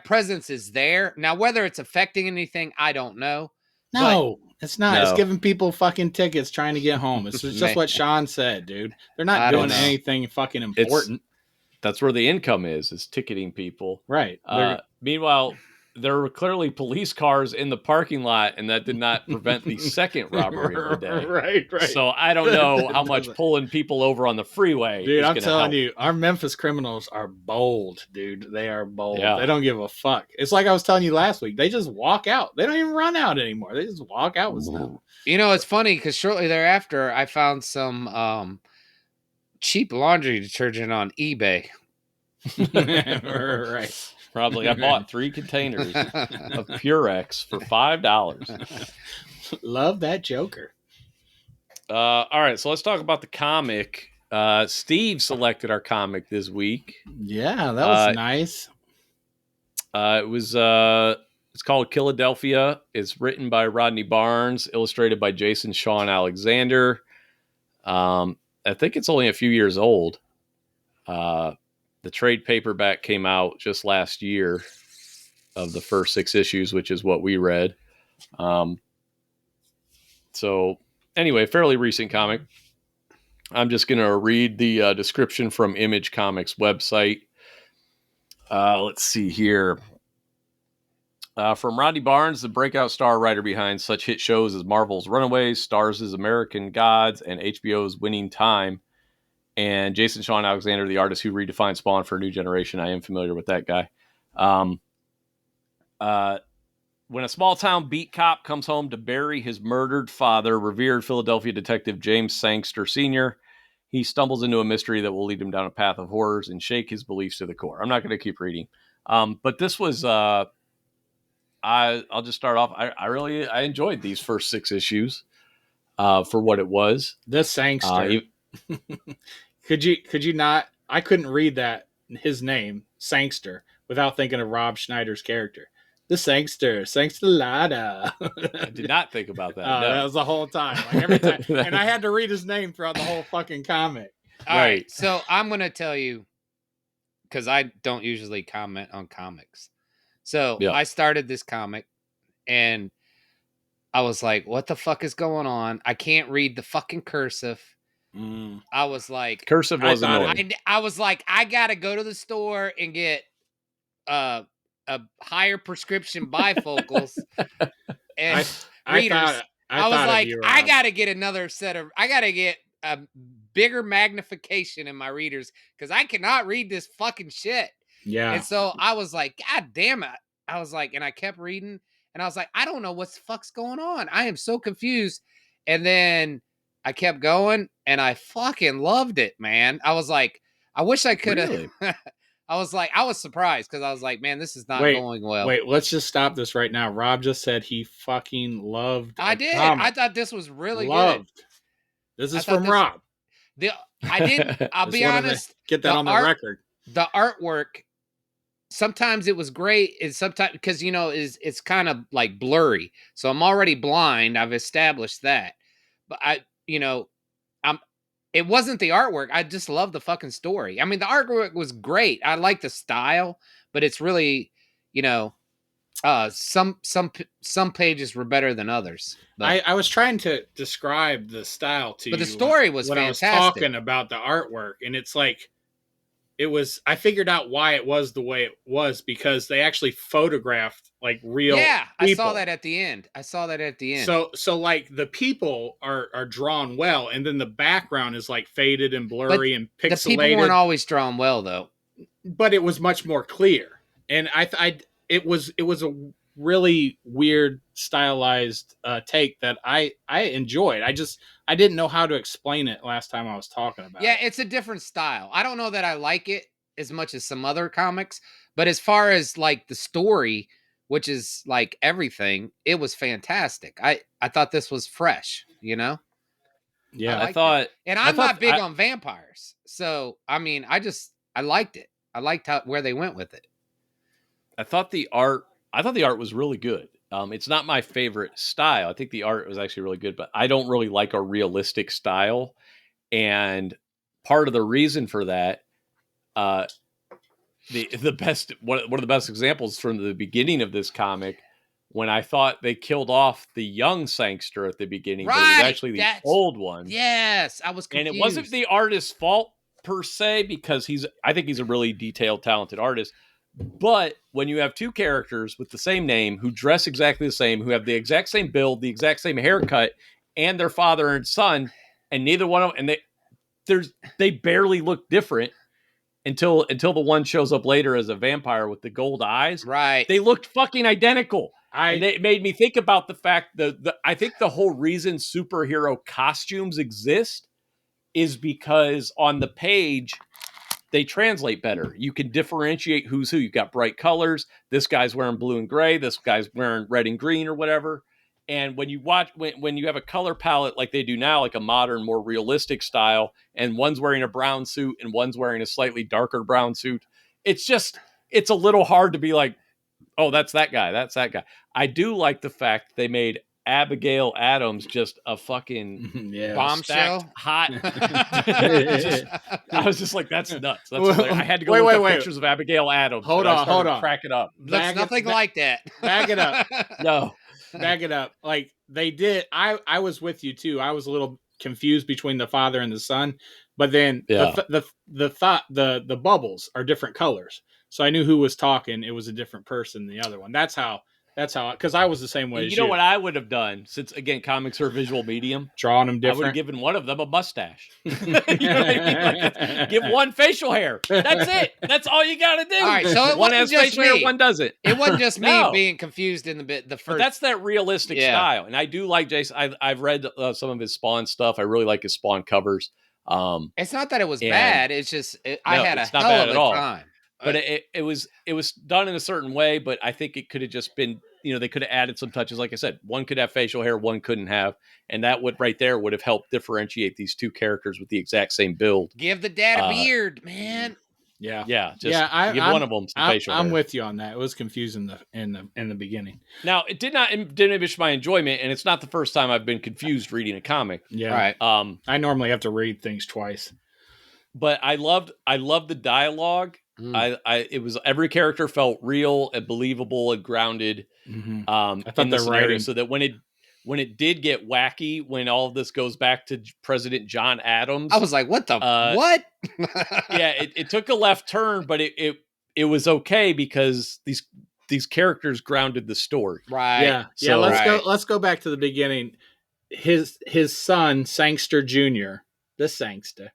presence is there. Now, whether it's affecting anything, I don't know. No, it's not. No. It's giving people fucking tickets trying to get home. It's just what Sean said, dude. They're not doing anything fucking important. That's where the income is ticketing people. Right. Meanwhile, there were clearly police cars in the parking lot, and that did not prevent the second robbery of the day. Right. So I don't know how much pulling people over on the freeway. Dude, I'm telling you, our Memphis criminals are bold, dude. They are bold. Yeah. They don't give a fuck. It's like I was telling you last week. They just walk out. They don't even run out anymore. They just walk out with stuff. You know, it's funny because shortly thereafter, I found some cheap laundry detergent on eBay. Right. Probably. I bought 3 containers of Purex for $5. Love that Joker. All right, so let's talk about the comic. Steve selected our comic this week. Yeah, that was nice. It's called Killadelphia. It's written by Rodney Barnes, illustrated by Jason Sean Alexander. I think it's only a few years old. The trade paperback came out just last year of the first 6 issues, which is what we read. So anyway, fairly recent comic. I'm just going to read the description from Image Comics website. Let's see here. From Rodney Barnes, the breakout star writer behind such hit shows as Marvel's Runaways, Starz' American Gods, and HBO's Winning Time. And Jason Sean Alexander, the artist who redefined Spawn for a new generation. I am familiar with that guy. When a small-town beat cop comes home to bury his murdered father, revered Philadelphia detective James Sangster Sr., he stumbles into a mystery that will lead him down a path of horrors and shake his beliefs to the core. I'm not going to keep reading. But this was... I'll just start off. I enjoyed these first 6 issues for what it was. The Sangster. Could you not? I couldn't read his name, Sangster, without thinking of Rob Schneider's character. The Sangster, Sangster-lada. I did not think about that. No. That was the whole time. Like every time. And I had to read his name throughout the whole fucking comic. All right. So I'm going to tell you, because I don't usually comment on comics. So I started this comic, and I was like, what the fuck is going on? I can't read the fucking cursive. I was like, cursive was annoying. I was like, I gotta go to the store and get a higher prescription bifocals and readers. I was like, I gotta get another set of. I gotta get a bigger magnification in my readers because I cannot read this fucking shit. Yeah. And so I was like, God damn it. I was like, and I kept reading, and I was like, I don't know what the fuck's going on. I am so confused. And then I kept going, and I fucking loved it, man. I was like, I wish I could have. Really? I was like, I was surprised because I was like, man, this is not going well. Wait, let's just stop this right now. Rob just said he fucking loved. I did. Comic. I thought this was really good. This is from Rob. I didn't. I'll be honest. Get that on the record. The artwork. Sometimes it was great, and sometimes because it's kind of like blurry. So I'm already blind. I've established that, but it wasn't the artwork. I just love the fucking story. I mean, the artwork was great. I like the style, but it's really, some pages were better than others. But, I was trying to describe the style to you. But the story was fantastic. I was talking about the artwork, and it's like, I figured out why it was the way it was because they actually photographed like real people. I saw that at the end. So like the people are drawn well, and then the background is like faded and blurry and pixelated. The people weren't always drawn well though. But it was much more clear. And it was a really weird stylized take that I enjoyed. I didn't know how to explain it last time I was talking about it. Yeah, it's a different style. I don't know that I like it as much as some other comics, but as far as like the story, which is like everything, it was fantastic. I thought this was fresh, Yeah, I thought it. And I'm not big on vampires. So, I mean, I liked it. I liked where they went with it. I thought the art was really good. It's not my favorite style. I think the art was actually really good, but I don't really like a realistic style. And part of the reason for that, the best one of the best examples from the beginning of this comic, when I thought they killed off the young Sangster at the beginning, but it was actually the old one. Yes, I was confused. And it wasn't the artist's fault per se, because I think he's a really detailed, talented artist. But when you have two characters with the same name who dress exactly the same, who have the exact same build, the exact same haircut, and their father and son, and neither one of them, and they barely look different until the one shows up later as a vampire with the gold eyes. Right. They looked fucking identical. And it made me think about the fact that I think the whole reason superhero costumes exist is because on the page they translate better. You can differentiate who's who. You've got bright colors. This guy's wearing blue and gray. This guy's wearing red and green or whatever. And when you when you have a color palette like they do now, like a modern, more realistic style, and one's wearing a brown suit and one's wearing a slightly darker brown suit, it's a little hard to be like, oh, that's that guy. That's that guy. I do like the fact they made Abigail Adams just a fucking bombshell, hot. I was just like, that's nuts. I had to go look up pictures of Abigail Adams. Hold on, crack it up. Looks nothing like that. Back it up. No, back it up. Like they did. I was with you too. I was a little confused between the father and the son, but then the bubbles are different colors, so I knew who was talking. It was a different person than the other one. That's how, because I was the same way. You know what I would have done, since again comics are a visual medium, drawing them different. I would have given one of them a mustache. You know what I mean? Like, give one facial hair. That's it. That's all you got to do. All right, so one has facial hair, one doesn't. It wasn't just me being confused in the first. But that's that realistic style, and I do like Jason. I've read some of his Spawn stuff. I really like his Spawn covers. It's not that it was bad. It's just I had a hell of a time. But it was done in a certain way, but I think it could have just been, they could have added some touches. Like I said, one could have facial hair, one couldn't have. And that would have helped differentiate these two characters with the exact same build. Give the dad a beard, man. Yeah. Give one of them some facial hair. I'm with you on that. It was confusing in the beginning. Now, it didn't diminish my enjoyment, and it's not the first time I've been confused reading a comic. Yeah. Right. I normally have to read things twice. But I loved the dialogue. It was, every character felt real and believable and grounded. I thought the writing, so that when when it did get wacky, when all of this goes back to President John Adams, I was like, what the what? Yeah, it took a left turn, but it was okay because these characters grounded the story. Right. Yeah. So, Let's go back to the beginning. His son, Sangster Jr., the Sangster,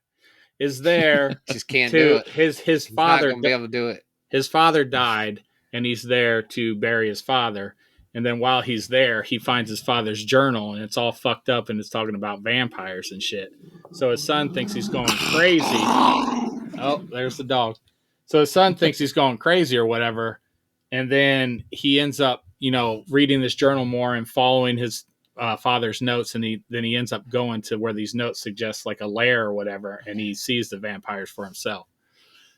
is there. Just can't do it. His father not gonna be able to do it. His father died, and he's there to bury his father. And then while he's there, he finds his father's journal, and it's all fucked up, and it's talking about vampires and shit. So his son thinks he's going crazy. Oh, there's the dog. So his son thinks he's going crazy or whatever, and then he ends up, reading this journal more and following his father's notes, and then he ends up going to where these notes suggest like a lair or whatever, and he sees the vampires for himself.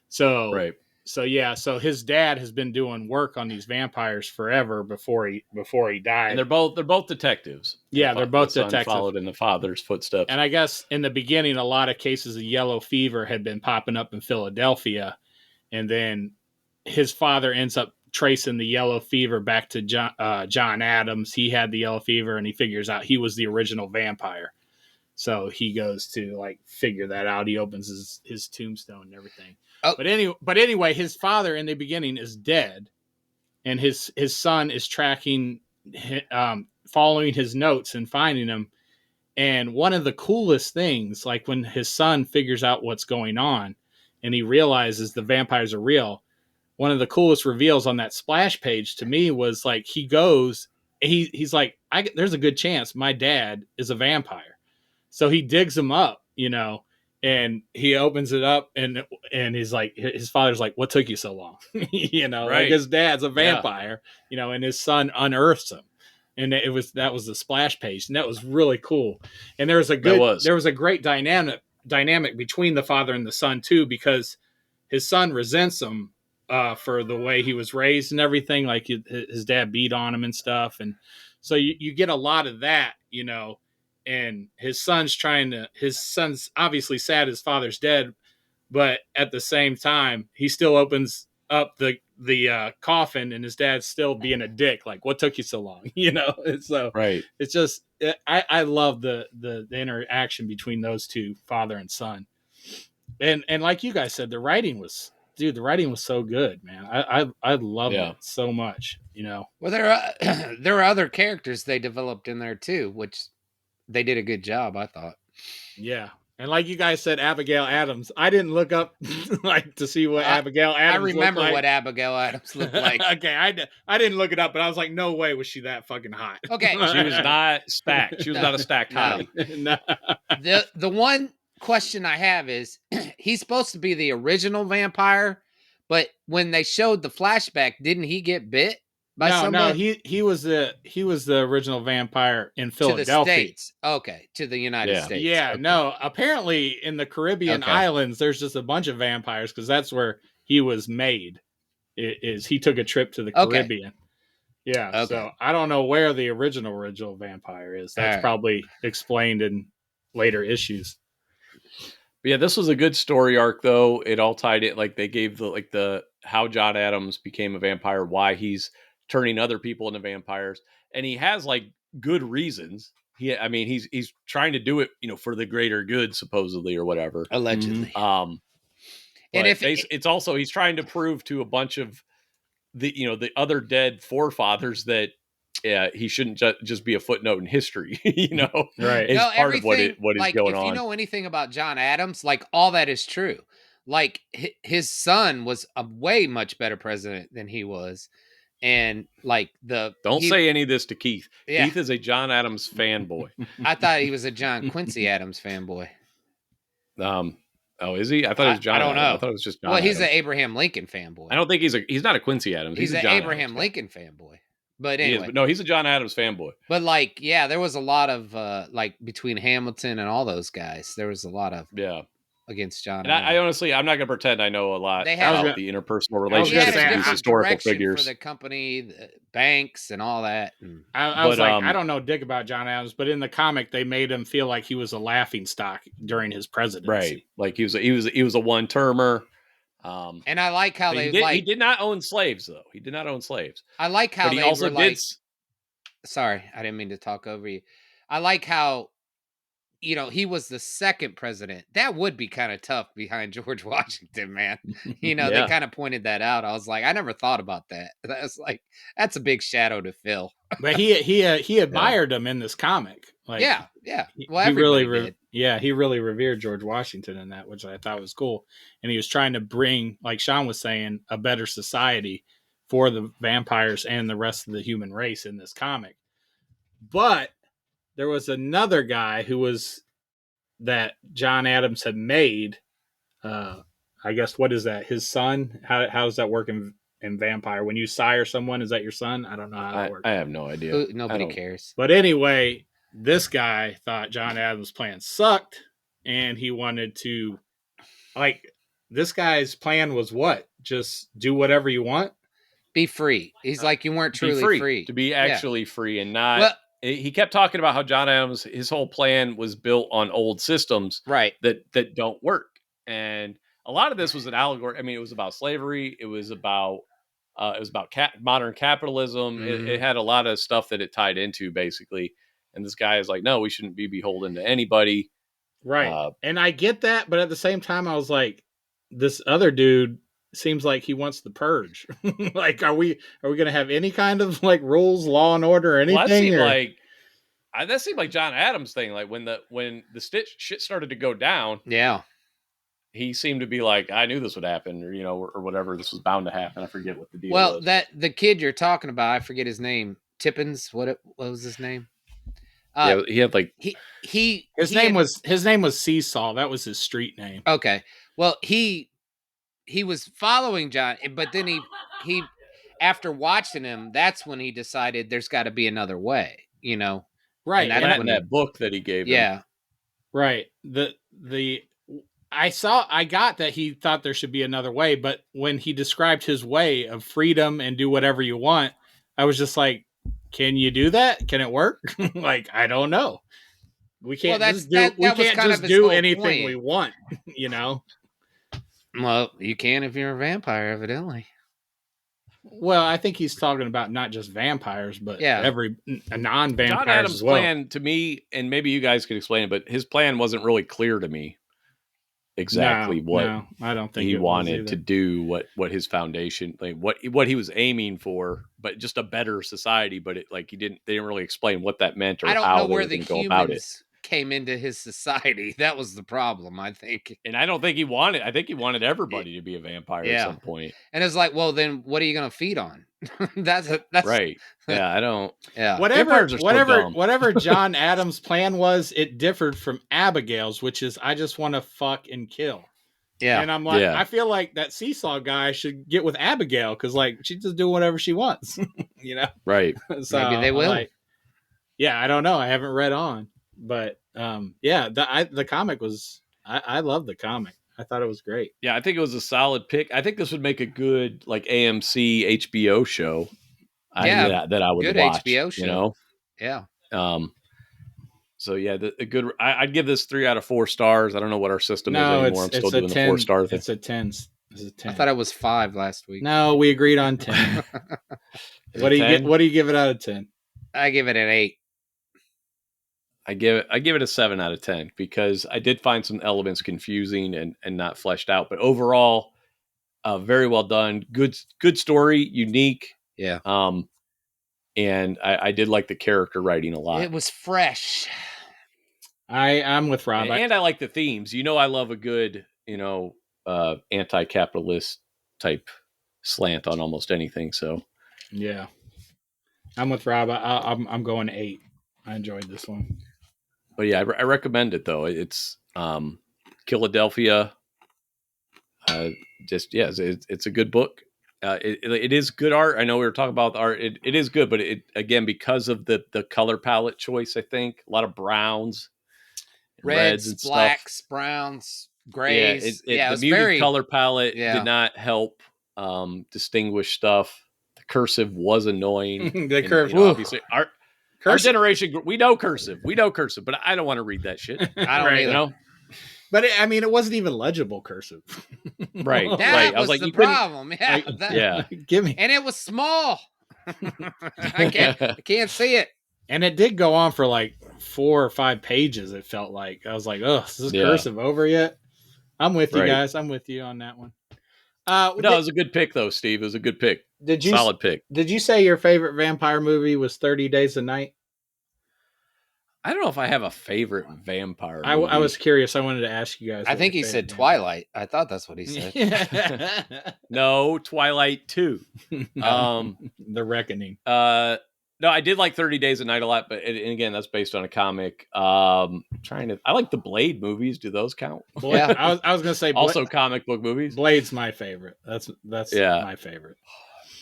So right. So his dad has been doing work on these vampires forever before he died. And they're both detectives. Yeah, they're both detectives. Followed in the father's footsteps. And I guess in the beginning, a lot of cases of yellow fever had been popping up in Philadelphia, and then his father ends up tracing the yellow fever back to John Adams. He had the yellow fever, and he figures out he was the original vampire. So he goes to like figure that out. He opens his tombstone and everything. Oh. But anyway, his father in the beginning is dead, and his son is tracking, following his notes and finding him. And one of the coolest things, like when his son figures out what's going on, and he realizes the vampires are real, one of the coolest reveals on that splash page to me was like he goes, he's like, there's a good chance my dad is a vampire. So he digs him up, and he opens it up, and he's like, his father's like, what took you so long? Right. Like his dad's a vampire, and his son unearths him. And that was the splash page, and that was really cool. And there was a great dynamic between the father and the son too, because his son resents him for the way he was raised and everything. Like his dad beat on him and stuff, and so you get a lot of that, And his son's obviously sad his father's dead, but at the same time, he still opens up the coffin, and his dad's still being a dick. Like, what took you so long? So right. It's just, I love the interaction between those two, father and son. And like you guys said, the writing was so good, man. I love it so much, Well, there are other characters they developed in there too, which they did a good job, I thought. Yeah. And like you guys said, Abigail Adams. I didn't look up to see what Abigail Adams looked like. I remember what Abigail Adams looked like. Okay, I didn't look it up, but I was like, no way was she that fucking hot. Okay. She was not stacked. She was not a stacked hottie. No. The one question I have is, he's supposed to be the original vampire, but when they showed the flashback, didn't he get bit? No, he was the original vampire in Philadelphia. To the States. Okay, to the United States. Yeah, okay. No, apparently in the Caribbean islands, there's just a bunch of vampires because that's where he was made. He took a trip to the Caribbean. Yeah, so I don't know where the original vampire is. That's probably explained in later issues. But yeah, this was a good story arc, though. It all tied it. Like they gave the how John Adams became a vampire, why he's turning other people into vampires, and he has like good reasons. He's trying to do it, for the greater good, supposedly, or whatever, allegedly. And it's also he's trying to prove to a bunch of the other dead forefathers that he shouldn't just be a footnote in history. Right? It's part of what is going on. If you know anything about John Adams, like all that is true. Like his son was a way much better president than he was. And like don't say any of this to Keith. Yeah. Keith is a John Adams fanboy. I thought he was a John Quincy Adams fanboy. Oh, is he? I thought he was John. I don't know. I thought it was just John. Well, he's Adams. an Abraham Lincoln fanboy. I don't think he's not a Quincy Adams. He's an John Abraham Adams Lincoln fanboy. But anyway, he's a John Adams fanboy. But like, yeah, there was a lot of like between Hamilton and all those guys. There was a lot of against John. And I honestly, I'm not going to pretend I know a lot about the interpersonal relationships of these historical figures for the company, the banks, and all that. And I was like, I don't know dick about John Adams, but in the comic, they made him feel like he was a laughing stock during his presidency. Right, like he was a one termer. And I like how he did not own slaves, though. He did not own slaves. I like how but he also did. sorry, I didn't mean to talk over you. I like how, he was the second president. That would be kind of tough behind George Washington, man. They kind of pointed that out. I was like, I never thought about that. That's a big shadow to fill. But he admired him in this comic. Like, yeah. Well, he really did. he really revered George Washington in that, which I thought was cool. And he was trying to bring, like Sean was saying, a better society for the vampires and the rest of the human race in this comic. But there was another guy that John Adams had made. I guess, what is that? His son? How does that work in Vampire? When you sire someone, is that your son? I don't know how that works. I have no idea. Nobody cares. But anyway, this guy thought John Adams' plan sucked, and he wanted to, this guy's plan was what? Just do whatever you want? Be free. He's like, you weren't truly free. To be actually free and not... Well, he kept talking about how John Adams, his whole plan was built on old systems that don't work. And a lot of this was an allegory. I mean, it was about slavery. It was about modern capitalism. Mm-hmm. It had a lot of stuff that it tied into, basically. And this guy is like, no, we shouldn't be beholden to anybody. Right. And I get that, but at the same time, I was like, this other dude seems like he wants the purge. Like, are we going to have any kind of rules, law and order, or anything? Well, that seemed like John Adams' thing. Like when the shit started to go down, he seemed to be like, I knew this would happen, or whatever. This was bound to happen. I forget what the deal was. Well, the kid you're talking about, I forget his name. Tippins. What was his name? He had his name was Seesaw. That was his street name. Okay. Well, he was following John, but then he after watching him, that's when he decided there's got to be another way, Right. And that book that he gave him. Right. I got that he thought there should be another way, but when he described his way of freedom and do whatever you want, I was just like, can you do that? Can it work? I don't know. We can't just do anything we want, Well, you can if you're a vampire, evidently. Well, I think he's talking about not just vampires, but every non-vampire. John Adams' plan to me, and maybe you guys could explain it, but his plan wasn't really clear to me. Exactly I don't think he wanted to do, what his foundation, what he was aiming for, but just a better society. But they didn't really explain what that meant or how they were going to go about it. Came into his society. That was the problem, I think. And I don't think he wanted. I think he wanted everybody to be a vampire at some point. And it's like, well, then what are you going to feed on? That's right. Yeah, I don't. Yeah. Whatever John Adams' plan was, it differed from Abigail's, which is I just want to fuck and kill. Yeah. And I'm like, I feel like that Seesaw guy should get with Abigail because she just do whatever she wants. Right. So maybe they will. I don't know. I haven't read on. But the comic was I love the comic. I thought it was great. Yeah, I think it was a solid pick. I think this would make a good AMC HBO show. That I would good watch. HBO show. Yeah. So a good. I'd give this 3 out of 4 stars. I don't know what our system is anymore. I'm still doing the 4-star thing. It's a 10. I thought it was 5 last week. No, we agreed on 10. What do you give it out of 10? I give it an 8. I give it a 7 out of 10 because I did find some elements confusing and not fleshed out, but overall, very well done. Good story, unique. Yeah. And I did like the character writing a lot. It was fresh. I'm with Rob. And I like the themes. I love a good, anti-capitalist type slant on almost anything. So yeah, I'm with Rob. I'm going 8. I enjoyed this one. But yeah, I recommend it though. It's Killadelphia. It's a good book. It is good art. I know we were talking about the art. It is good, but it again because of the color palette choice. I think a lot browns, reds, and blacks, stuff. Browns, grays. The muted color palette did not help distinguish stuff. The cursive was annoying. The cursive, obviously, our generation, we know cursive, but I don't want to read that shit. I don't either. But it wasn't even legible cursive. Right. That was the problem. Yeah. Give me. And it was small. I can't see it. And it did go on for like 4 or 5 pages. It felt like I was like, "Oh, is this cursive over yet?" I'm with you guys. I'm with you on that one. No, it was a good pick though, Steve. It was a good pick. Solid pick. Did you say your favorite vampire movie was 30 Days a Night? I don't know if I have a favorite vampire movie. I was curious. I wanted to ask you guys. I think he said Twilight. I thought that's what he said. No, Twilight 2. The Reckoning. No, I did like 30 Days a Night a lot, but and again, that's based on a comic. I like the Blade movies. Do those count? Yeah, I was gonna say also comic book movies. Blade's my favorite. That's my favorite.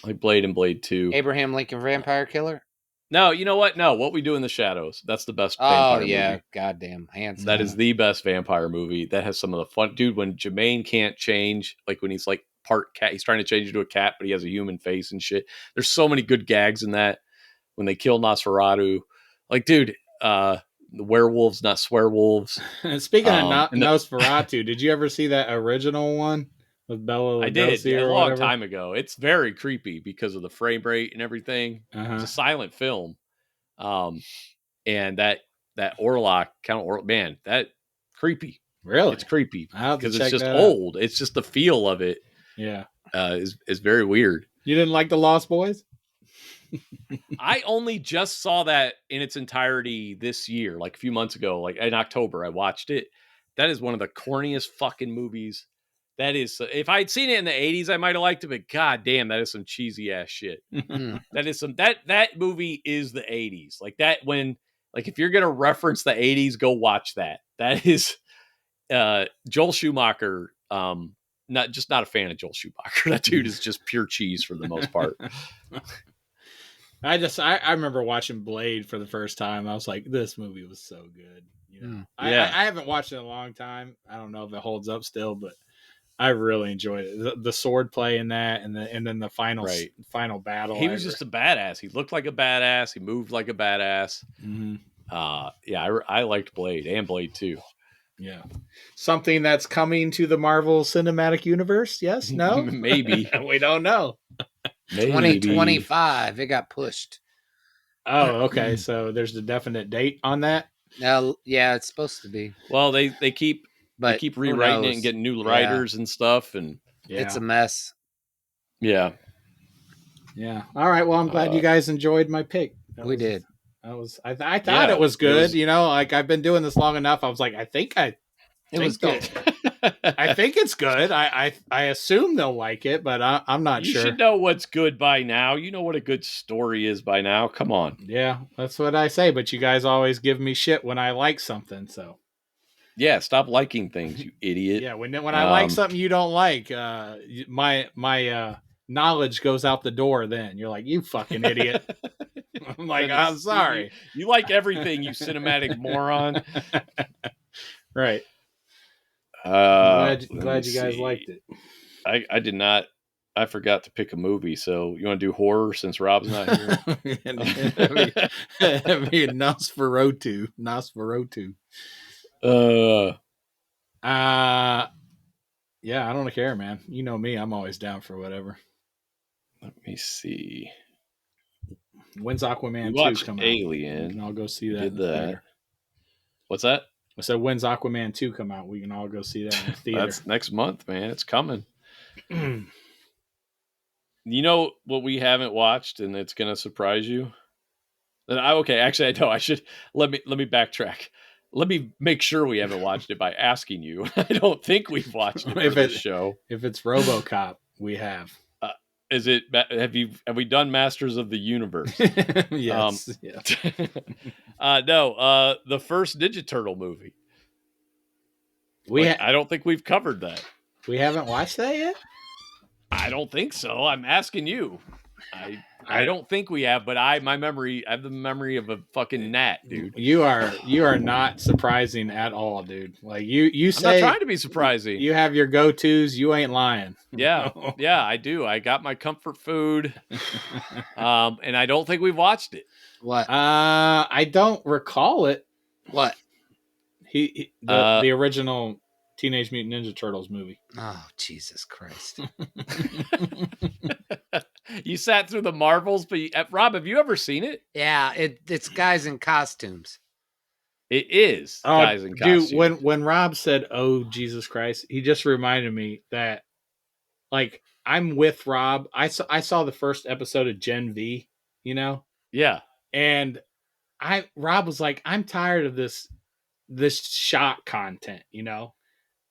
Like Blade and Blade 2. Abraham Lincoln Vampire Killer. No, you know what? No, What We Do in the Shadows. That's the best vampire movie. Goddamn. Hands That is the best vampire movie. That has some of the fun. Dude, when Jermaine can't change, like when he's like part cat, he's trying to change into a cat, but he has a human face and shit. There's so many good gags in that. When they kill Nosferatu. Like, dude, the werewolves, not swearwolves. Speaking of Nosferatu, did you ever see that original one with Bela Lugosi? I did, a long time ago. It's very creepy because of the frame rate and everything. It's a silent film. And that Orlok, Count Orlok, man, that creepy. Really? It's creepy because it's just old. It's just the feel of it. Yeah. Is very weird. You didn't like The Lost Boys? I only just saw that in its entirety this year, like a few months ago, like in October, I watched it. That is one of the corniest fucking movies. That is, if I'd seen it in the 80s, I might have liked it, but god damn, that is some cheesy ass shit. That is that movie is the 80s. Like that when, like if you're going to reference the 80s, go watch that. That is Joel Schumacher. Not a fan of Joel Schumacher. That dude is just pure cheese for the most part. I remember watching Blade for the first time. I was like, this movie was so good. You know, I haven't watched it in a long time. I don't know if it holds up still, but I really enjoyed it. The sword play in that, and then the final battle. He was just a badass. He looked like a badass. He moved like a badass. I liked Blade and Blade 2. Yeah. Something that's coming to the Marvel Cinematic Universe? Yes? No? Maybe. We don't know. 2025. It got pushed. Oh, okay. So there's a definite date on that? No, yeah, it's supposed to be. Well, they keep rewriting it and getting new writers and stuff, and it's a mess. Yeah. Yeah. All right. Well, I'm glad you guys enjoyed my pick. We did. I thought it was good. You know, like I've been doing this long enough. I was like, it was good. I think it's good. I assume they'll like it, but I'm not sure. You should know what's good by now. You know what a good story is by now. Come on. Yeah, that's what I say. But you guys always give me shit when I like something. So yeah, stop liking things, you idiot. Yeah, when I like something you don't like, my knowledge goes out the door. Then you're like, you fucking idiot. I'm like, I'm sorry. You like everything, you cinematic moron. Right. Glad you guys liked it. I did not. I forgot to pick a movie. So you want to do horror since Rob's not here? Nosferatu. Yeah, I don't care, man. You know me. I'm always down for whatever. Let me see. When's Aquaman 2 come out? Alien. We can all go see that. Did that. What's that? I said, when's Aquaman 2 come out? We can all go see that in the theater. That's next month, man. It's coming. You know what we haven't watched, and it's going to surprise you? Okay, actually, I know. I should let me backtrack. Let me make sure we haven't watched it by asking you. I don't think we've watched it for this show. If it's RoboCop, we have. Is it? Have we done Masters of the Universe? Yes. No. The first Ninja Turtle movie. I don't think we've covered that. We haven't watched that yet? I don't think so. I'm asking you. I don't think we have, but I have the memory of a fucking gnat, dude. You are not surprising at all, dude. Like you say, I'm not trying to be surprising. You have your go-tos. You ain't lying. Yeah, yeah, I do. I got my comfort food, and I don't think we've watched it. What? I don't recall it. What? The original Teenage Mutant Ninja Turtles movie. Oh, Jesus Christ. You sat through the Marvels, but Rob, have you ever seen it? Yeah, it's guys in costumes. It is guys in costumes. Dude, when Rob said, "Oh Jesus Christ," he just reminded me that, like, I'm with Rob. I saw the first episode of Gen V, you know. Yeah, and Rob was like, "I'm tired of this shock content," you know.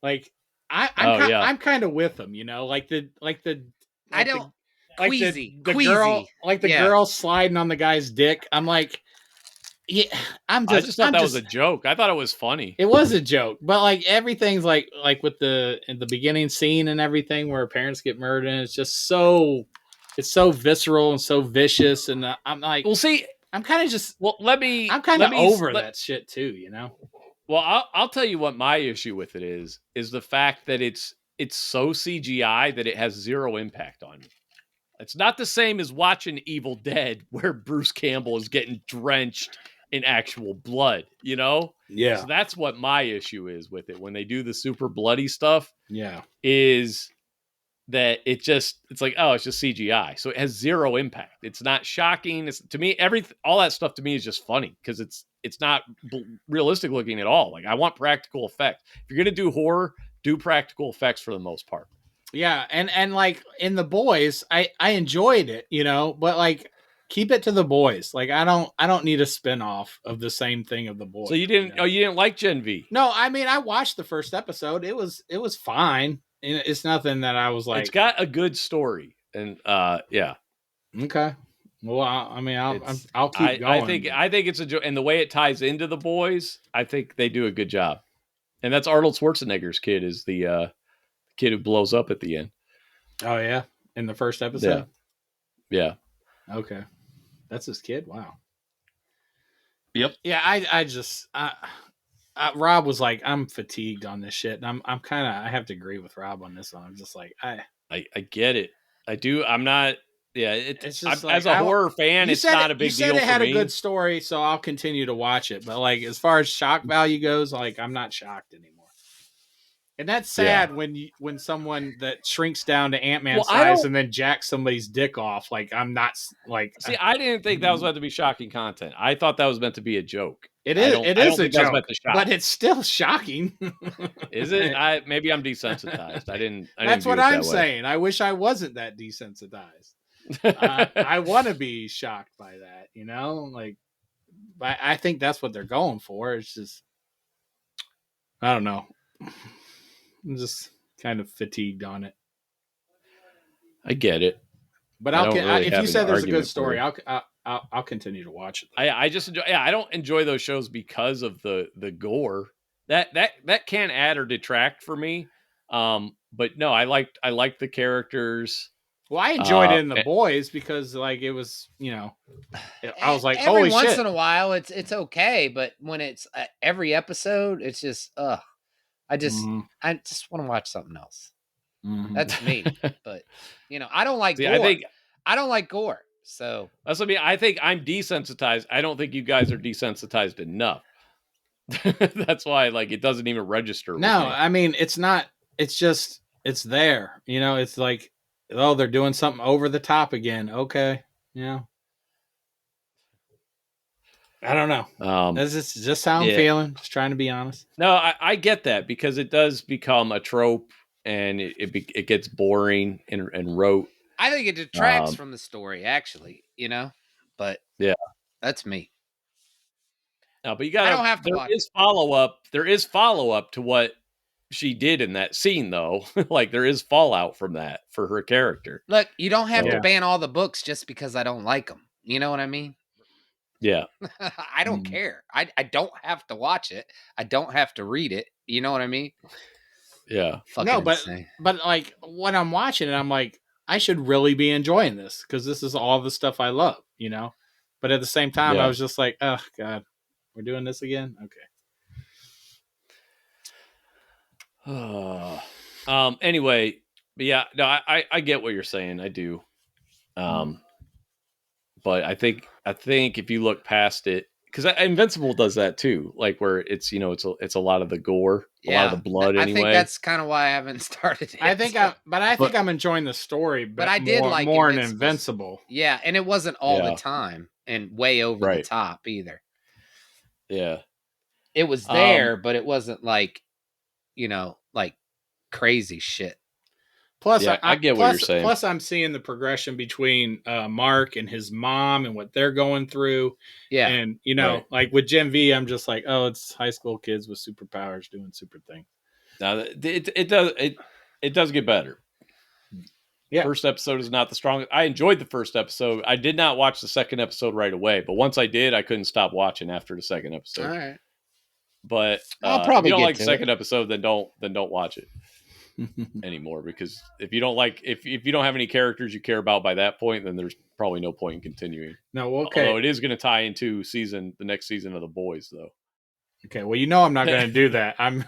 Like, I'm kind of with him, you know. I don't. The queasy. girl sliding on the guy's dick. I'm like, yeah, I just thought that was a joke. I thought it was funny. It was a joke, but like everything's like with in the beginning scene and everything where parents get murdered, and it's just it's so visceral and so vicious, and I'm like, well, see, I'm kind of just I'm kind of over that shit too, you know. Well, I'll tell you what my issue with it is the fact that it's so CGI that it has zero impact on me. It's not the same as watching Evil Dead, where Bruce Campbell is getting drenched in actual blood, you know? Yeah. So that's what my issue is with it. When they do the super bloody stuff, yeah, is that it's like, oh, it's just CGI. So it has zero impact. It's not shocking. It's, to me, all that stuff to me is just funny because it's not realistic looking at all. Like, I want practical effects. If you're going to do horror, do practical effects for the most part. Yeah, and like in The Boys, I enjoyed it, you know, but like keep it to The Boys. Like I don't need a spin-off of the same thing of The Boys. So you didn't you didn't like Gen V? No, I mean I watched the first episode. It was fine. It's nothing that I was like, it's got a good story, and yeah. Okay. Well, I mean I'll keep going. I think it's a joke, and the way it ties into The Boys, I think they do a good job. And that's Arnold Schwarzenegger's kid, is the kid who blows up at the end. Oh yeah, in the first episode. Yeah. Okay, that's his kid. Wow. Yep. Yeah, I just Rob was like, I'm fatigued on this shit, and I'm kind of I have to agree with Rob on this one. I'm just like I get it. I do. I'm not. Yeah, it's just like, as a horror fan, it's not a big deal. You said it had a good story, so I'll continue to watch it. But like as far as shock value goes, like I'm not shocked anymore. And that's sad when someone that shrinks down to Ant-Man size and then jacks somebody's dick off. Like I'm not like. See, I didn't think that was meant to be shocking content. I thought that was meant to be a joke. It is. It is a joke, but it's still shocking. Is it? Maybe I'm desensitized. I didn't. That's what I'm saying. I wish I wasn't that desensitized. I want to be shocked by that, you know. Like, I think that's what they're going for. It's just, I don't know. I'm just kind of fatigued on it. I get it, but if you said there's a good story, I'll continue to watch it. I just enjoy. Yeah, I don't enjoy those shows because of the gore. That can add or detract for me. But no, I liked the characters. Well, I enjoyed it in The Boys because like it was, you know, I was like, holy shit. Every once in a while, it's okay, but when it's every episode, it's just I just want to watch something else. Mm-hmm. That's me. But you know, I don't like gore. I don't like gore. So that's what I mean. I think I'm desensitized. I don't think you guys are desensitized enough. That's why like it doesn't even register. No, I mean it's not. It's just it's there. You know, it's like, oh, they're doing something over the top again. Okay, you know. I don't know. That's just how I'm feeling. Just trying to be honest. No, I get that because it does become a trope and it gets boring and rote. I think it detracts from the story, actually, you know, but yeah, that's me. No, but you got. I don't have to. There is follow up to what she did in that scene, though. Like there is fallout from that for her character. Look, you don't have to ban all the books just because I don't like them. You know what I mean? Yeah. I don't care. I don't have to watch it. I don't have to read it. You know what I mean? Yeah. No, but like when I'm watching it, I'm like, I should really be enjoying this because this is all the stuff I love, you know? But at the same time, I was just like, oh, God, we're doing this again? Okay. Anyway, but yeah, no, I get what you're saying. I do. But I think if you look past it, because Invincible does that too, like where it's it's a lot of the gore, a lot of the blood. Anyway, I think that's kind of why I haven't started it. I think I'm enjoying the story, but I did like more in Invincible. Yeah, and it wasn't all the time and way over the top either. Yeah, it was there, but it wasn't like like crazy shit. Plus, I get what you're saying. Plus, I'm seeing the progression between Mark and his mom and what they're going through. Yeah, and like with Gen V, I'm just like, oh, it's high school kids with superpowers doing super things. Now it does get better. Yeah, first episode is not the strongest. I enjoyed the first episode. I did not watch the second episode right away, but once I did, I couldn't stop watching after the second episode. All right, but I'll probably if you don't get like the second episode, then don't watch it anymore, because if you don't like if you don't have any characters you care about by that point, then there's probably no point in continuing. No, okay. Although it is going to tie into the next season of The Boys, though. Okay, well, I'm not going to do that. I'm,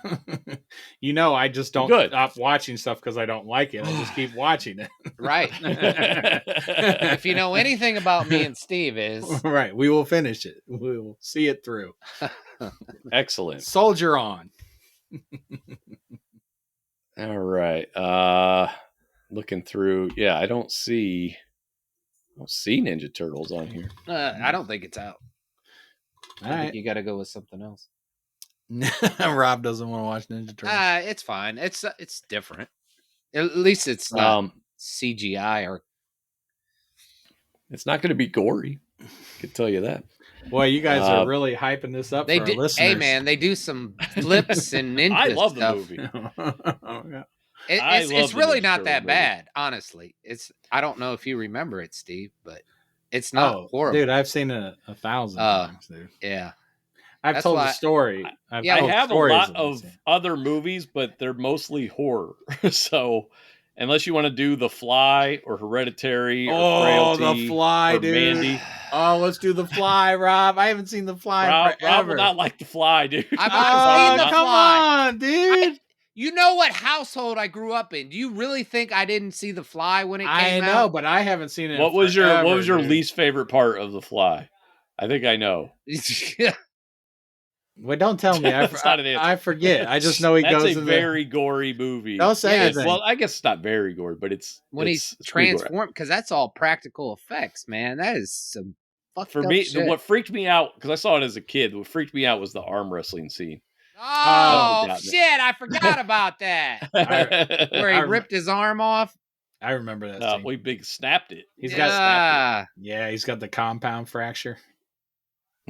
I just don't stop watching stuff because I don't like it. I just keep watching it. Right. If you know anything about me and Steve is right, we will finish it. We will see it through. Excellent. Soldier on. All right. Looking through, I don't see Ninja Turtles on here. I don't think it's out. All right. think you got to go with something else. Rob doesn't want to watch Ninja Turtles. It's fine. It's different. At least it's not CGI or. It's not going to be gory. I can tell you that. Boy, you guys are really hyping this up for our listeners. Hey, man, they do some flips and ninja I love stuff. the movie. Oh, yeah. It's really not that bad, honestly. I don't know if you remember it, Steve, but it's not horrible. Dude, I've seen it 1,000 times, dude. Yeah. I've told the story. I have a lot of other movies, but they're mostly horror. So unless you want to do The Fly or Hereditary or Frailty, The Fly, or dude. Mandy. Oh, let's do The Fly, Rob. I haven't seen The Fly forever. Rob will not like The Fly, dude. I've seen The Fly. Come on, dude. You know what household I grew up in? Do you really think I didn't see The Fly when it came out? I know, but I haven't seen it. What was your least favorite part of The Fly? I think I know. Well, don't tell me. I forget. I just know That's a very gory movie. Don't say anything. Well, I guess it's not very gory, but it's when he's transformed, because that's all practical effects, man. That is some fucked for up me. shit. What freaked me out, because I saw it as a kid, what freaked me out was the arm wrestling scene. Oh shit! I forgot about that. Where he ripped his arm off. I remember that scene. We big snapped it. He's got he's got the compound fracture.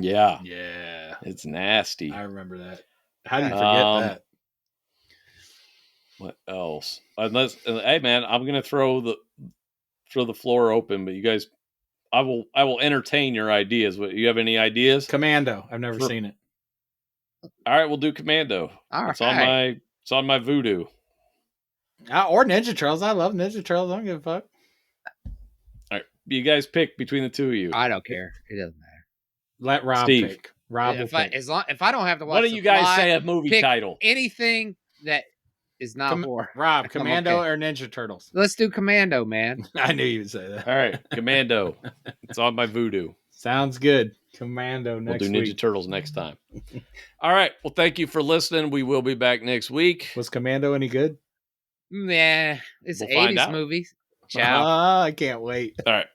Yeah. Yeah. It's nasty. I remember that. How did you forget that? What else? Hey man, I'm gonna throw the floor open, but you guys, I will entertain your ideas. You have any ideas? Commando. I've never seen it. All right, we'll do Commando. All right. It's on my voodoo. Or Ninja Turtles. I love Ninja Turtles. I don't give a fuck. All right, you guys pick between the two of you. I don't care. It doesn't matter. Let Rob Steve. pick. Rob will pick. If I don't have to watch, why don't you guys say a movie title? Anything that is not horror. Rob, Commando or Ninja Turtles? Let's do Commando, man. I knew you would say that. All right, Commando. It's on my voodoo. Sounds good. Commando next week. We'll do Ninja Turtles next time. All right. Well, thank you for listening. We will be back next week. Was Commando any good? Yeah, it's 80s movies. Ciao. I can't wait. All right.